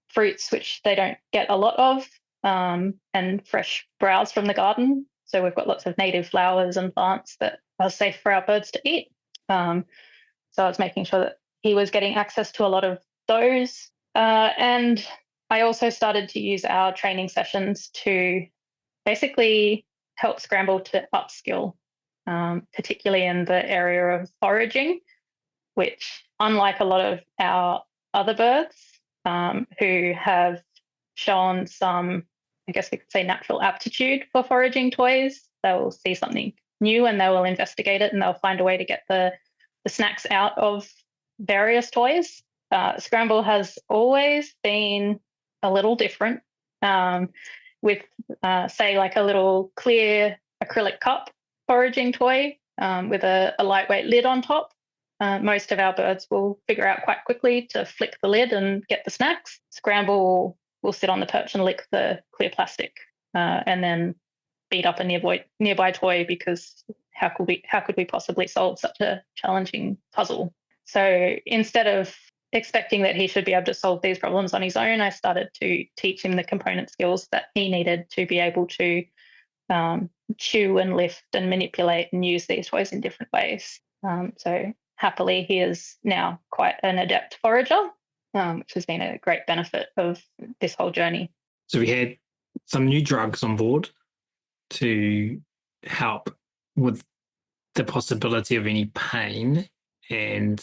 fruits, which they don't get a lot of, and fresh browse from the garden. So we've got lots of native flowers and plants that are safe for our birds to eat. So I was making sure that he was getting access to a lot of those. And I also started to use our training sessions to basically help Scramble to upskill, particularly in the area of foraging, which, unlike a lot of our other birds who have shown some, I guess we could say, natural aptitude for foraging toys, they will see something new and they will investigate it and they'll find a way to get the snacks out of various toys. Scramble has always been a little different, with, say, like a little clear acrylic cup foraging toy with a lightweight lid on top. Most of our birds will figure out quite quickly to flick the lid and get the snacks. Scramble will sit on the perch and lick the clear plastic and then beat up a nearby toy, because how could we possibly solve such a challenging puzzle? So instead of expecting that he should be able to solve these problems on his own, I started to teach him the component skills that he needed to be able to chew and lift and manipulate and use these toys in different ways. So happily, he is now quite an adept forager, which has been a great benefit of this whole journey. So we had some new drugs on board to help with the possibility of any pain. And,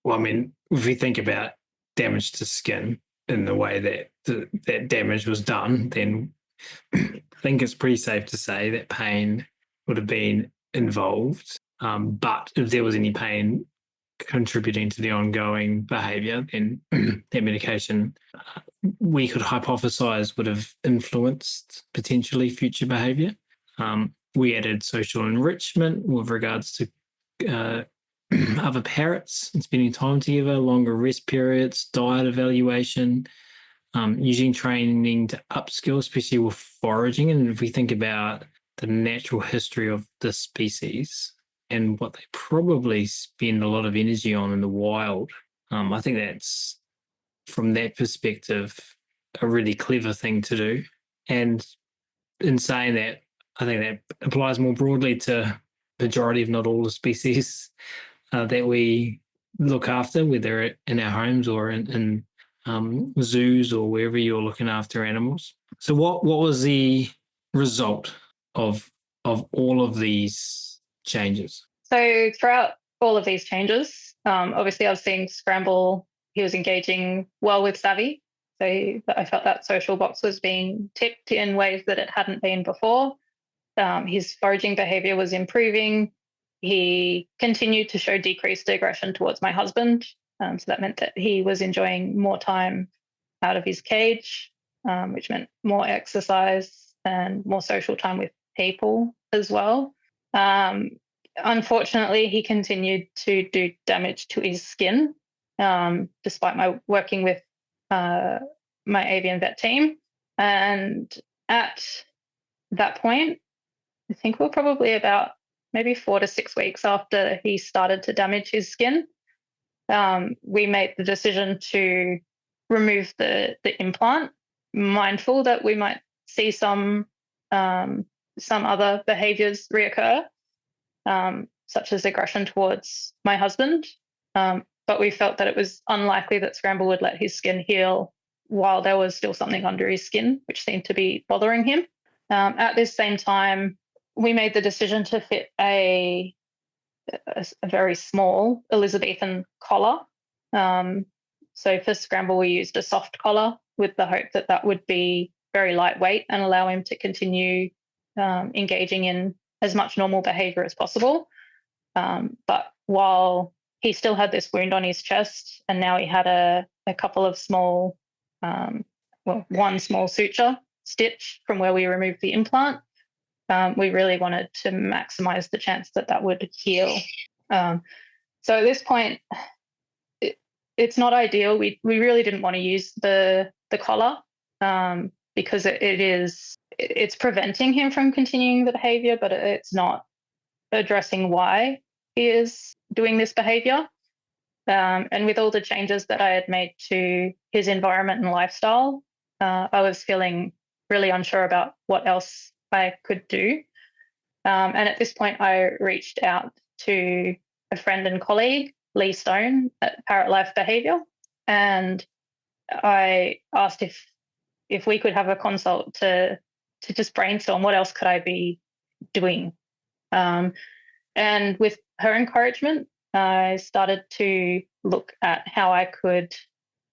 well, I mean, if we think about damage to skin in the way that that damage was done, then I think it's pretty safe to say that pain would have been involved. But if there was any pain contributing to the ongoing behaviour, then that medication, we could hypothesize, would have influenced potentially future behaviour. We added social enrichment with regards to other parrots and spending time together, longer rest periods, diet evaluation, using training to upskill, especially with foraging. And if we think about the natural history of this species and what they probably spend a lot of energy on in the wild, I think that's, from that perspective, a really clever thing to do. And in saying that, I think that applies more broadly to the majority, if not all, the species that we look after, whether in our homes or in zoos or wherever you're looking after animals. So what was the result of all of these changes? So throughout all of these changes, obviously I was seeing Scramble, he was engaging well with Savvy. So I felt that social box was being ticked in ways that it hadn't been before. His foraging behaviour was improving. He continued to show decreased aggression towards my husband. So that meant that he was enjoying more time out of his cage, which meant more exercise and more social time with people as well. Unfortunately, he continued to do damage to his skin, despite my working with my avian vet team. And at that point, I think we're probably about maybe 4 to 6 weeks after he started to damage his skin. We made the decision to remove the implant, mindful that we might see some other behaviours reoccur, such as aggression towards my husband. But we felt that it was unlikely that Scramble would let his skin heal while there was still something under his skin, which seemed to be bothering him. At this same time, we made the decision to fit a very small Elizabethan collar. So for Scramble, we used a soft collar with the hope that that would be very lightweight and allow him to continue engaging in as much normal behaviour as possible. But while he still had this wound on his chest, and now he had a couple of small, one small suture stitch from where we removed the implant, we really wanted to maximise the chance that that would heal. So at this point, it's not ideal. We really didn't want to use the collar because it's preventing him from continuing the behaviour, but it's not addressing why he is doing this behaviour. And with all the changes that I had made to his environment and lifestyle, I was feeling really unsure about what else I could do. And at this point, I reached out to a friend and colleague, Lee Stone at Parrot Life Behaviour, and I asked if we could have a consult to just brainstorm what else could I be doing. And with her encouragement, I started to look at how I could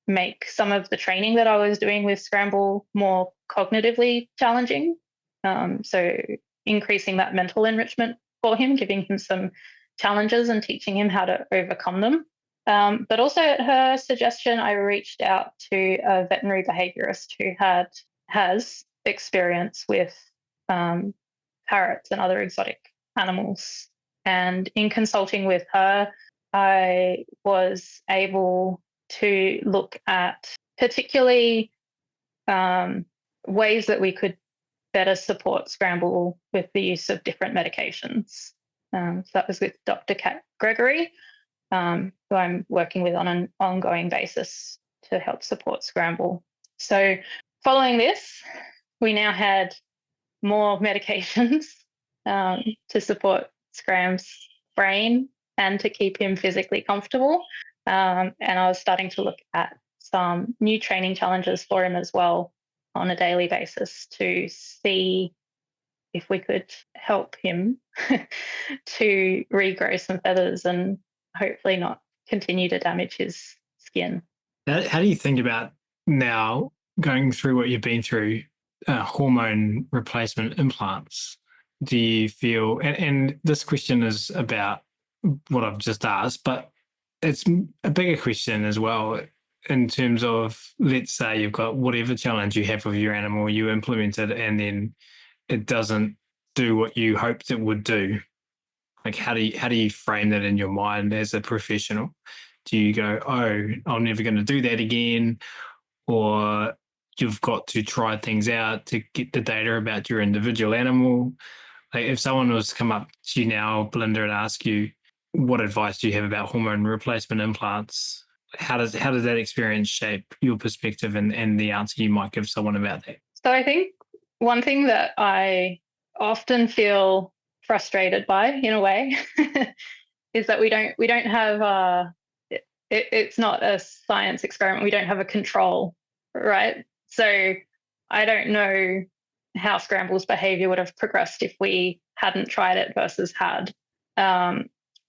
make some of the training that I was doing with Scramble more cognitively challenging. So increasing that mental enrichment for him, giving him some challenges and teaching him how to overcome them. But also at her suggestion, I reached out to a veterinary behaviorist who has experience with parrots and other exotic animals. And in consulting with her, I was able to look at particularly ways that we could better support Scramble with the use of different medications. So that was with Dr. Kat Gregory, who I'm working with on an ongoing basis to help support Scramble. So following this, we now had more medications to support Scram's brain and to keep him physically comfortable. And I was starting to look at some new training challenges for him as well on a daily basis to see if we could help him to regrow some feathers and hopefully not continue to damage his skin. How do you think about now going through what you've been through, hormone replacement implants? Do you feel, and this question is about what I've just asked, but it's a bigger question as well in terms of, let's say you've got whatever challenge you have with your animal, you implement it and then it doesn't do what you hoped it would do. Like how do you frame that in your mind as a professional? Do you go, oh, I'm never going to do that again? Or you've got to try things out to get the data about your individual animal? Like if someone was to come up to you now, Belinda, and ask you, what advice do you have about hormone replacement implants? How does that experience shape your perspective and the answer you might give someone about that? So I think one thing that I often feel frustrated by, in a way, is that we don't have it's not a science experiment. We don't have a control, right? So I don't know how Scramble's behavior would have progressed if we hadn't tried it versus had.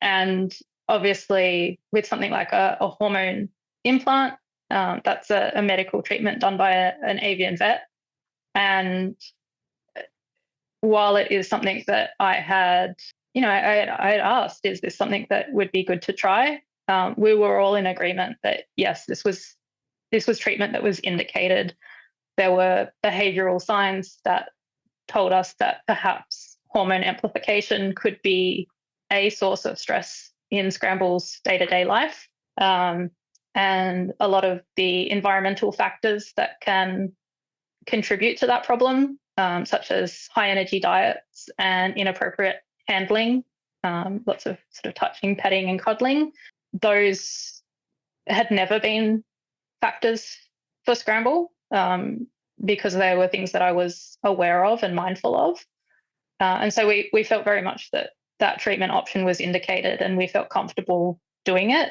And obviously, with something like a hormone implant, that's a medical treatment done by an avian vet. And while it is something that I had asked, is this something that would be good to try? We were all in agreement that yes, this was treatment that was indicated. There were behavioral signs that told us that perhaps hormone amplification could be a source of stress in Scramble's day-to-day life. And a lot of the environmental factors that can contribute to that problem, such as high energy diets and inappropriate handling, lots of sort of touching, petting and cuddling, those had never been factors for Scramble, because they were things that I was aware of and mindful of. And so we felt very much that treatment option was indicated and we felt comfortable doing it.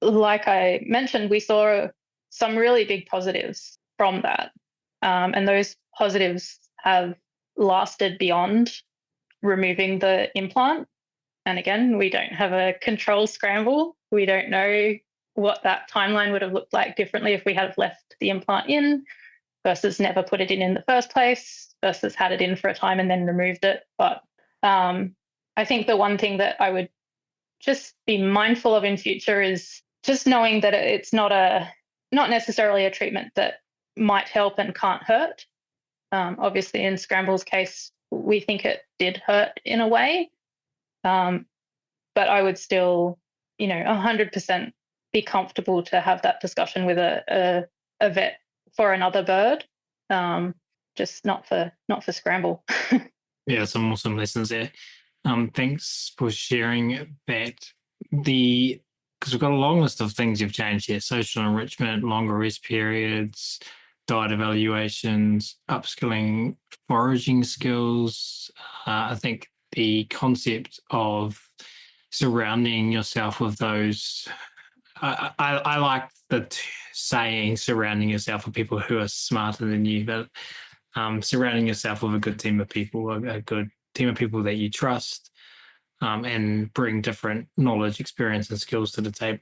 Like I mentioned, we saw some really big positives from that. And those positives have lasted beyond removing the implant. And again, we don't have a control Scramble. We don't know what that timeline would have looked like differently if we had left the implant in versus never put it in the first place versus had it in for a time and then removed it. But I think the one thing that I would just be mindful of in future is just knowing that it's not necessarily a treatment that might help and can't hurt. Obviously, in Scramble's case, we think it did hurt in a way, but I would still, 100% be comfortable to have that discussion with a vet for another bird, just not for Scramble. Yeah, some awesome lessons there. Thanks for sharing that. Because we've got a long list of things you've changed here: social enrichment, longer rest periods, diet evaluations, upskilling foraging skills. I think the concept of surrounding yourself with those. I like the saying surrounding yourself with people who are smarter than you, but surrounding yourself with a good team of people, a good team of people that you trust, and bring different knowledge, experience, and skills to the table.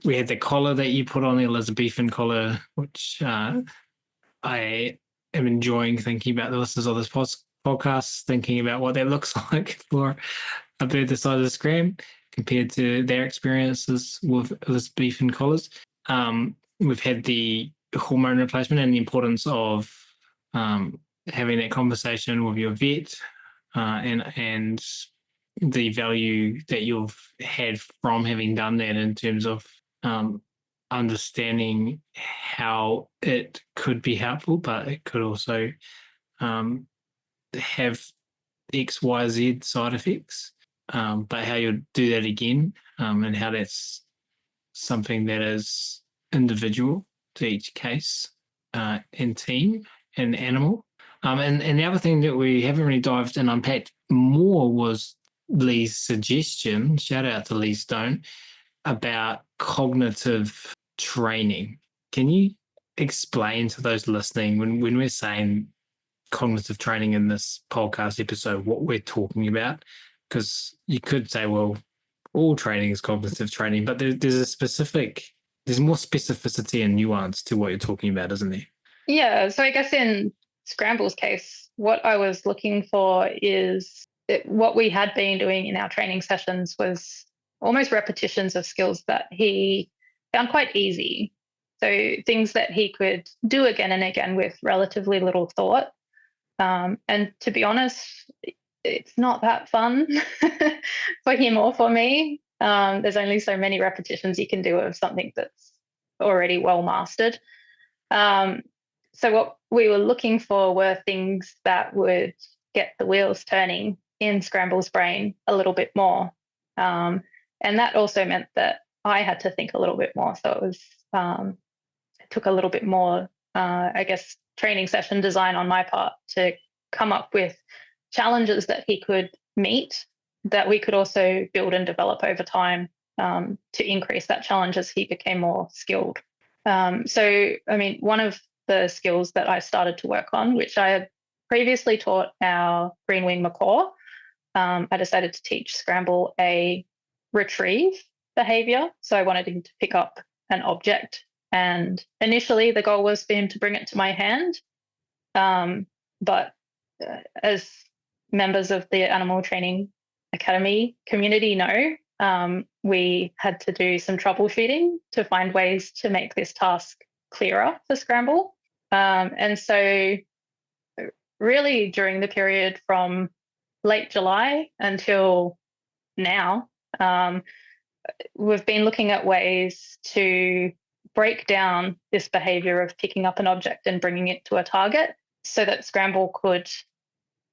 We had the collar that you put on, the Elizabethan collar, which I am enjoying thinking about the listeners of this podcast, thinking about what that looks like for a bird the size of Scram compared to their experiences with Elizabethan collars. We've had the hormone replacement and the importance of having that conversation with your vet, and the value that you've had from having done that in terms of understanding how it could be helpful, but it could also have X, Y, Z side effects, but how you'll do that again, and how that's something that is individual to each case and team and animal. And the other thing that we haven't really dived and unpacked more was Lee's suggestion, shout out to Lee Stone, about cognitive training. Can you explain to those listening when we're saying cognitive training in this podcast episode, what we're talking about? Because you could say, well, all training is cognitive training, but there's more specificity and nuance to what you're talking about, isn't there? Yeah, so I guess in Scramble's case, what I was looking for is what we had been doing in our training sessions was almost repetitions of skills that he found quite easy. So things that he could do again and again with relatively little thought. And to be honest, it's not that fun for him or for me. There's only so many repetitions you can do of something that's already well mastered. So what we were looking for were things that would get the wheels turning in Scramble's brain a little bit more. And that also meant that I had to think a little bit more. So it took a little bit more, I guess, training session design on my part to come up with challenges that he could meet that we could also build and develop over time to increase that challenge as he became more skilled. So, I mean, one of the skills that I started to work on, which I had previously taught our green-winged macaw, I decided to teach Scramble a retrieve behavior. So I wanted him to pick up an object. And initially, the goal was for him to bring it to my hand. But as members of the Animal Training Academy community know, we had to do some troubleshooting to find ways to make this task clearer for Scramble. And so really during the period from late July until now, we've been looking at ways to break down this behavior of picking up an object and bringing it to a target so that Scramble could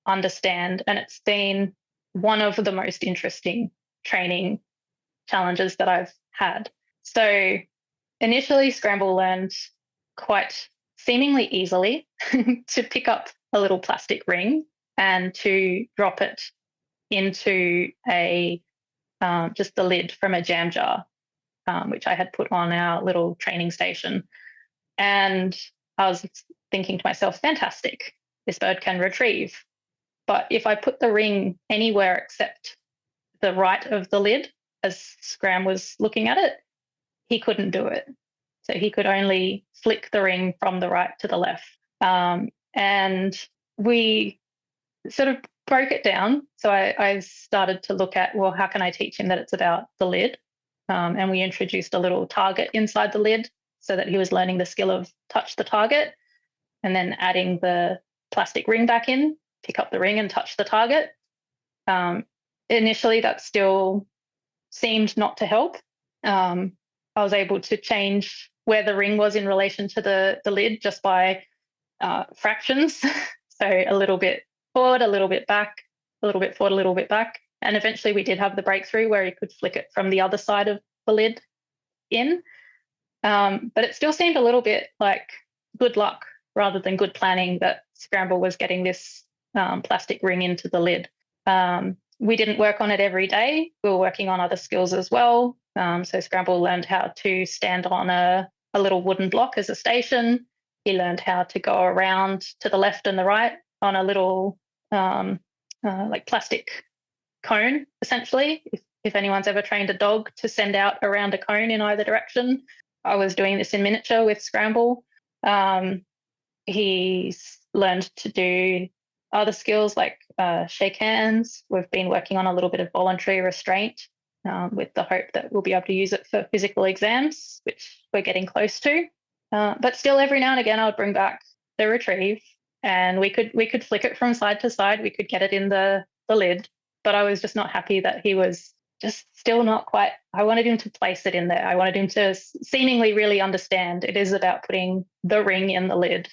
understand. And it's been one of the most interesting training challenges that I've had. So initially, Scramble learned quite seemingly easily to pick up a little plastic ring and to drop it into just the lid from a jam jar, which I had put on our little training station. And I was thinking to myself, fantastic, this bird can retrieve. But if I put the ring anywhere except the right of the lid, as Scram was looking at it, he couldn't do it. So he could only flick the ring from the right to the left. And we sort of broke it down. So I started to look at, well, how can I teach him that it's about the lid? And we introduced a little target inside the lid so that he was learning the skill of touch the target and then adding the plastic ring back in, pick up the ring and touch the target. Initially, that still seemed not to help. I was able to change where the ring was in relation to the lid just by fractions. So a little bit forward, a little bit back, a little bit forward, a little bit back. And eventually we did have the breakthrough where he could flick it from the other side of the lid in. But it still seemed a little bit like good luck rather than good planning that Scramble was getting this plastic ring into the lid. We didn't work on it every day. We were working on other skills as well. So Scramble learned how to stand on a little wooden block as a station. he learned how to go around to the left and the right on a little like plastic cone, essentially. If anyone's ever trained a dog to send out around a cone in either direction, I was doing this in miniature with Scramble. He's learned to do other skills like shake hands. We've been working on a little bit of voluntary restraint with the hope that we'll be able to use it for physical exams, which we're getting close to. But still, every now and again, I would bring back the retrieve, and we could flick it from side to side. We could get it in the lid, but I was just not happy that he was just still not quite. I wanted him to place it in there. I wanted him to seemingly really understand it is about putting the ring in the lid,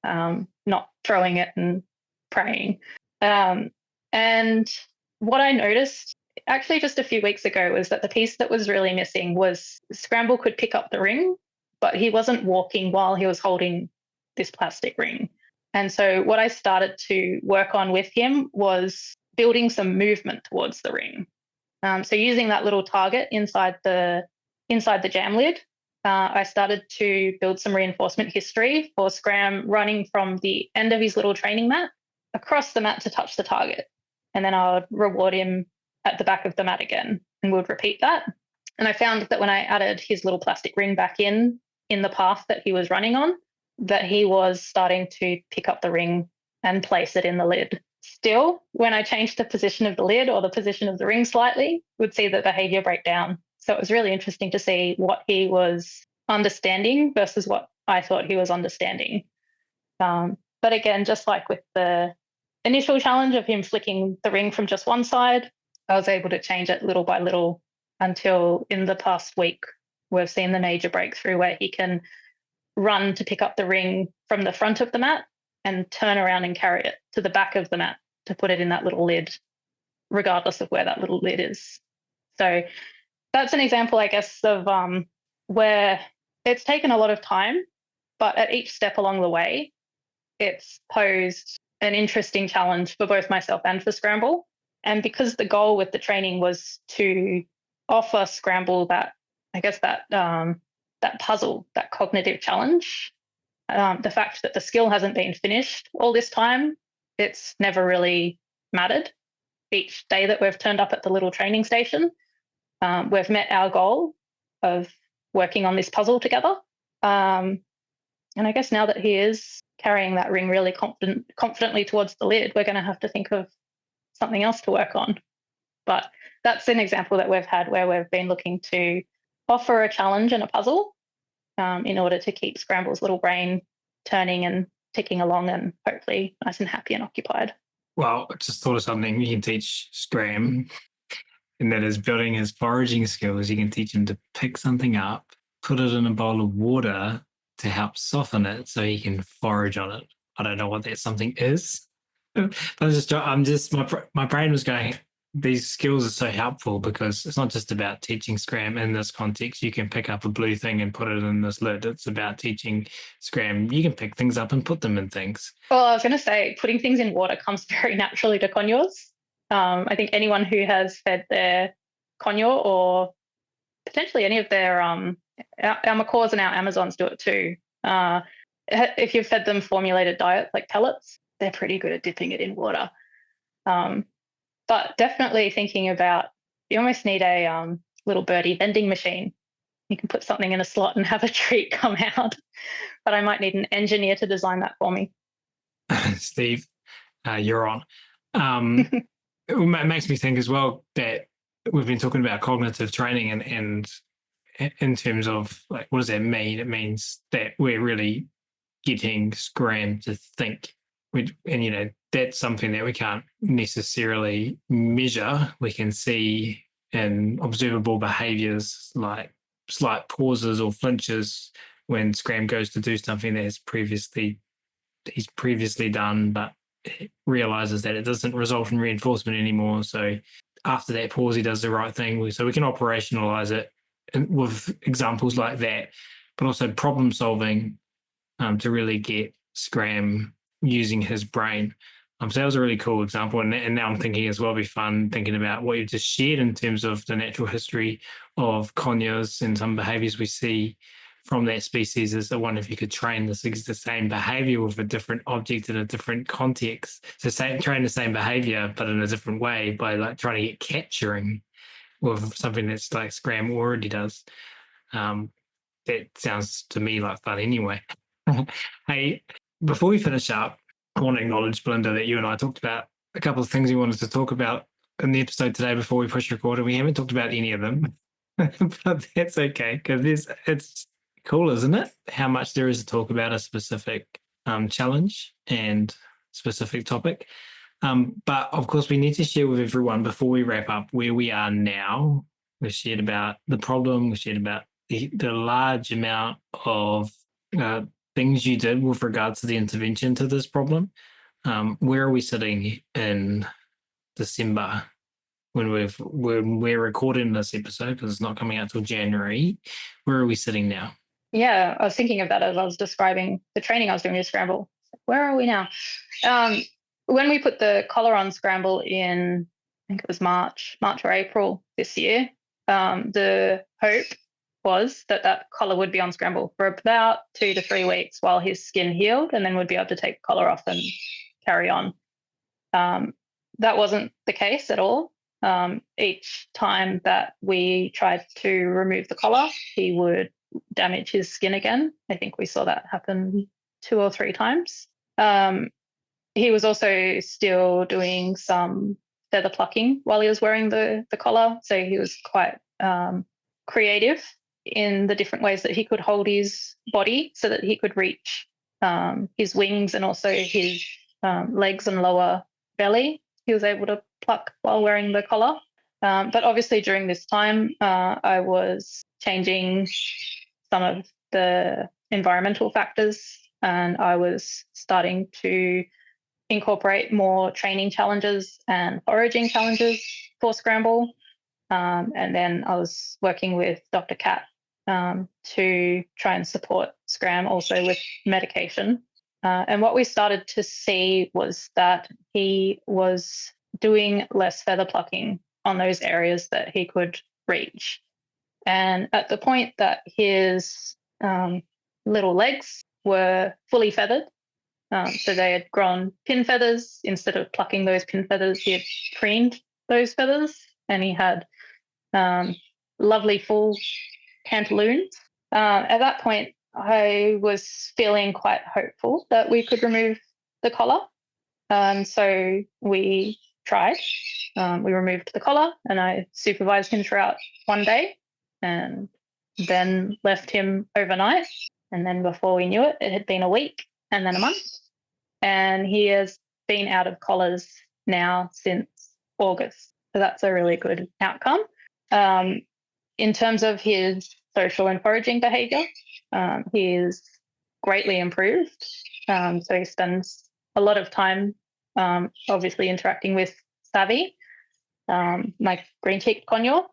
not throwing it and praying. And what I noticed actually just a few weeks ago was that the piece that was really missing was Scramble could pick up the ring, but he wasn't walking while he was holding this plastic ring. And so what I started to work on with him was building some movement towards the ring. So using that little target inside the jam lid, I started to build some reinforcement history for Scram running from the end of his little training mat across the mat to touch the target. And then I would reward him at the back of the mat again, and we'd repeat that. And I found that when I added his little plastic ring back in the path that he was running on, that he was starting to pick up the ring and place it in the lid. Still, when I changed the position of the lid or the position of the ring slightly, would see the behavior break down. So it was really interesting to see what he was understanding versus what I thought he was understanding. But again, just like with the initial challenge of him flicking the ring from just one side, I was able to change it little by little until in the past week, we've seen the major breakthrough where he can run to pick up the ring from the front of the mat and turn around and carry it to the back of the mat to put it in that little lid, regardless of where that little lid is. So that's an example, I guess, of where it's taken a lot of time, but at each step along the way, it's posed an interesting challenge for both myself and for Scramble. And because the goal with the training was to offer Scramble that, I guess, that puzzle, that cognitive challenge, the fact that the skill hasn't been finished all this time, it's never really mattered. Each day that we've turned up at the little training station, we've met our goal of working on this puzzle together. And I guess now that he is carrying that ring really confidently towards the lid, we're going to have to think of something else to work on. But that's an example that we've had where we've been looking to offer a challenge and a puzzle in order to keep Scramble's little brain turning and ticking along and hopefully nice and happy and occupied. Well, I just thought of something you can teach Scram, and that is building his foraging skills. You can teach him to pick something up, put it in a bowl of water to help soften it so he can forage on it. I don't know what that something is. But my brain was going, these skills are so helpful because it's not just about teaching Scram in this context. You can pick up a blue thing and put it in this lid. It's about teaching Scram. You can pick things up and put them in things. Well, I was going to say, putting things in water comes very naturally to conures. I think anyone who has fed their conure or potentially any of their our macaws and our Amazons do it too. If you've fed them formulated diets like pellets, they're pretty good at dipping it in water. But definitely thinking about, you almost need a little birdie vending machine. You can put something in a slot and have a treat come out. But I might need an engineer to design that for me. Steve, you're on. It makes me think as well that we've been talking about cognitive training and in terms of, like, what does that mean? It means that we're really getting Scram to think. And that's something that we can't necessarily measure. We can see in observable behaviors like slight pauses or flinches when Scram goes to do something that he's previously done, but realizes that it doesn't result in reinforcement anymore. So after that pause, he does the right thing. So we can operationalize it with examples like that, but also problem solving to really get Scram using his brain. So that was a really cool example. And now I'm thinking as well, it'd be fun thinking about what you just shared in terms of the natural history of conures and some behaviors we see from that species is, I wonder if you could train the same behavior with a different object in a different context. So train the same behavior, but in a different way by like trying to get capturing with something that's like Scramble already does. That sounds to me like fun anyway. Hey, before we finish up, I want to acknowledge, Belinda, that you and I talked about a couple of things we wanted to talk about in the episode today before we push record, and we haven't talked about any of them. But that's okay, because it's cool, isn't it? How much there is to talk about a specific challenge and specific topic. But of course, we need to share with everyone before we wrap up where we are now. We've shared about the problem, we've shared about the large amount of things you did with regards to the intervention to this problem. Where are we sitting in December when we're recording this episode, because it's not coming out till January? Where are we sitting now? Yeah, I was thinking of that as I was describing the training I was doing with Scramble. Where are we now? When we put the collar on Scramble in, I think it was March or April this year, the hope was that collar would be on Scramble for about 2 to 3 weeks while his skin healed, and then we'd be able to take the collar off and carry on. That wasn't the case at all. Each time that we tried to remove the collar, he would damage his skin again. I think we saw that happen 2 or 3 times. He was also still doing some feather plucking while he was wearing the collar, so he was quite creative in the different ways that he could hold his body so that he could reach his wings and also his legs and lower belly. He was able to pluck while wearing the collar. But obviously during this time, I was changing some of the environmental factors, and I was starting to incorporate more training challenges and foraging challenges for Scramble. And then I was working with Dr. Cat to try and support Scram also with medication. And what we started to see was that he was doing less feather plucking on those areas that he could reach. And at the point that his little legs were fully feathered, so they had grown pin feathers, instead of plucking those pin feathers, he had preened those feathers, and he had lovely full pantaloons. At that point, I was feeling quite hopeful that we could remove the collar. So we tried. We removed the collar, and I supervised him throughout one day and then left him overnight. And then before we knew it, it had been a week and then a month. And he has been out of collars now since August. So that's a really good outcome. In terms of his social and foraging behaviour, he is greatly improved. So he spends a lot of time obviously interacting with Savvy, my green-cheeked conure.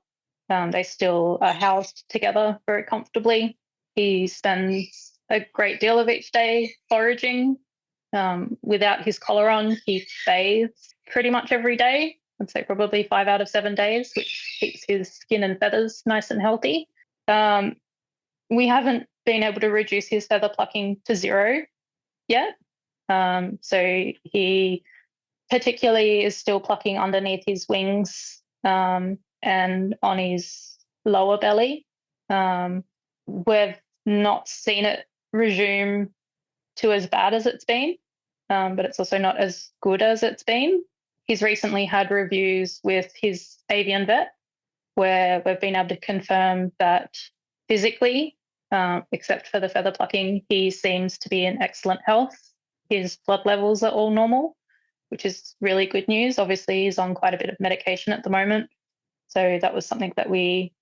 They still are housed together very comfortably. He spends a great deal of each day foraging. Without his collar on, he bathes pretty much every day. I'd say probably 5 out of 7 days, which keeps his skin and feathers nice and healthy. We haven't been able to reduce his feather plucking to 0 yet. So he particularly is still plucking underneath his wings and on his lower belly. We've not seen it resume to as bad as it's been, but it's also not as good as it's been. He's recently had reviews with his avian vet where we've been able to confirm that physically, except for the feather plucking, he seems to be in excellent health. His blood levels are all normal, which is really good news. Obviously, he's on quite a bit of medication at the moment. So that was something that we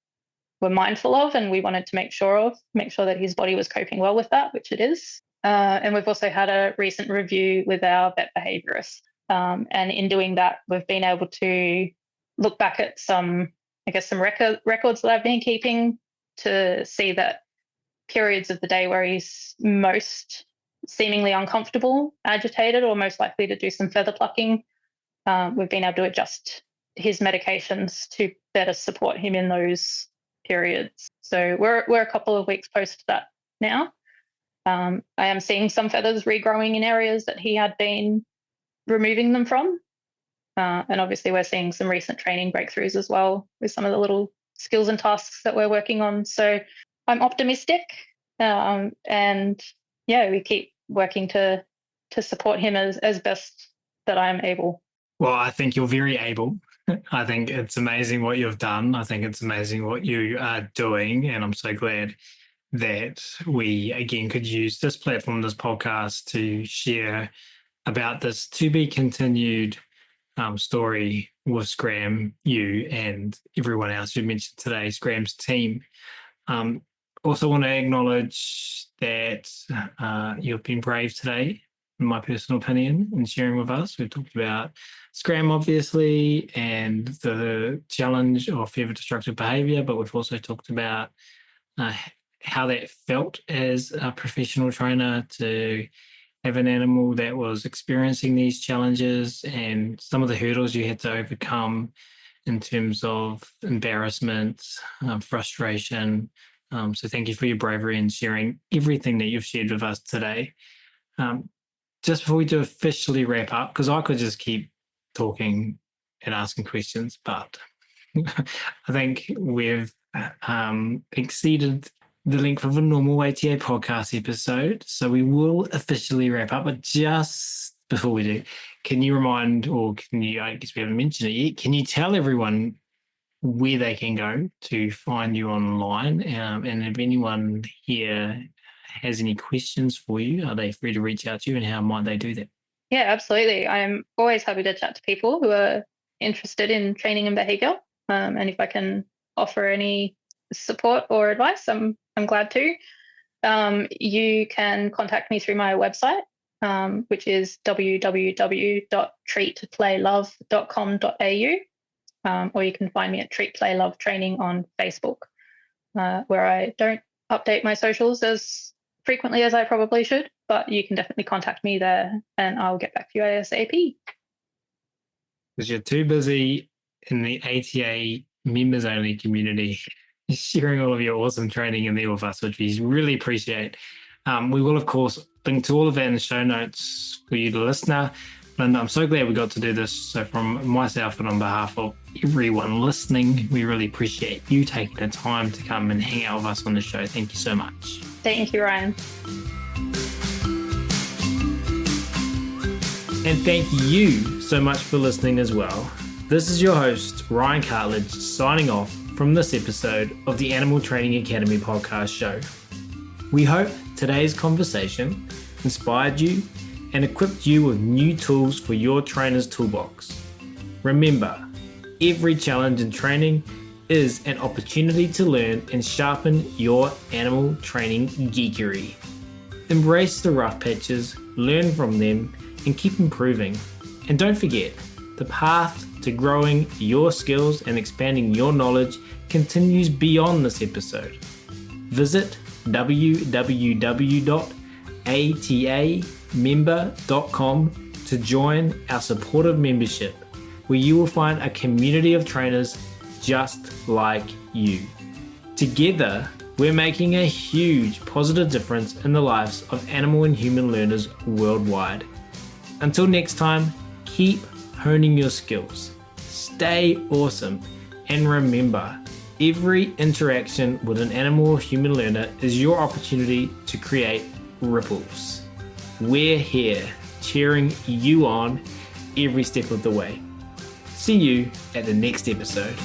were mindful of, and we wanted to make sure that his body was coping well with that, which it is. And we've also had a recent review with our vet behaviorists. And in doing that, we've been able to look back at some records that I've been keeping to see that periods of the day where he's most seemingly uncomfortable, agitated, or most likely to do some feather plucking, we've been able to adjust his medications to better support him in those periods. So we're a couple of weeks post that now. I am seeing some feathers regrowing in areas that he had been removing them from. And obviously we're seeing some recent training breakthroughs as well with some of the little skills and tasks that we're working on. So I'm optimistic. And yeah, we keep working to support him as best that I'm able. Well, I think you're very able. I think it's amazing what you've done. I think it's amazing what you are doing. And I'm so glad that we, again, could use this platform, this podcast, to share about this to be continued story with Scram, you and everyone else you mentioned today, Scram's team. Also want to acknowledge that you've been brave today, in my personal opinion, in sharing with us. We've talked about Scram, obviously, and the challenge of feather destructive behavior, but we've also talked about how that felt as a professional trainer to have an animal that was experiencing these challenges and some of the hurdles you had to overcome in terms of embarrassment, frustration. So thank you for your bravery and sharing everything that you've shared with us today. Just before we do officially wrap up, because I could just keep talking and asking questions, but I think we've exceeded the length of a normal ATA podcast episode. So we will officially wrap up. But just before we do, can you remind, or can you, I guess we haven't mentioned it yet, can you tell everyone where they can go to find you online? And if anyone here has any questions for you, are they free to reach out to you, and how might they do that? Yeah, absolutely. I'm always happy to chat to people who are interested in training and behavior. And if I can offer any support or advice, I'm glad to. You can contact me through my website, which is www.treatplaylove.com.au, or you can find me at Treat Play Love Training on Facebook, where I don't update my socials as frequently as I probably should, but you can definitely contact me there and I'll get back to you ASAP. Because you're too busy in the ATA members only community sharing all of your awesome training in there with us, which we really appreciate. We will, of course, link to all of that in the show notes for you, the listener. And I'm so glad we got to do this. So from myself and on behalf of everyone listening, we really appreciate you taking the time to come and hang out with us on the show. Thank you so much. Thank you, Ryan. And thank you so much for listening as well. This is your host, Ryan Cartlidge, signing off from this episode of the Animal Training Academy podcast show. We hope today's conversation inspired you and equipped you with new tools for your trainer's toolbox. Remember, every challenge in training is an opportunity to learn and sharpen your animal training geekery. Embrace the rough patches, learn from them, and keep improving. And don't forget, the path to growing your skills and expanding your knowledge continues beyond this episode. Visit www.atamember.com to join our supportive membership, where you will find a community of trainers just like you. Together, we're making a huge positive difference in the lives of animal and human learners worldwide. Until next time, keep honing your skills, stay awesome, and remember, every interaction with an animal or human learner is your opportunity to create ripples. We're here cheering you on every step of the way. See you at the next episode.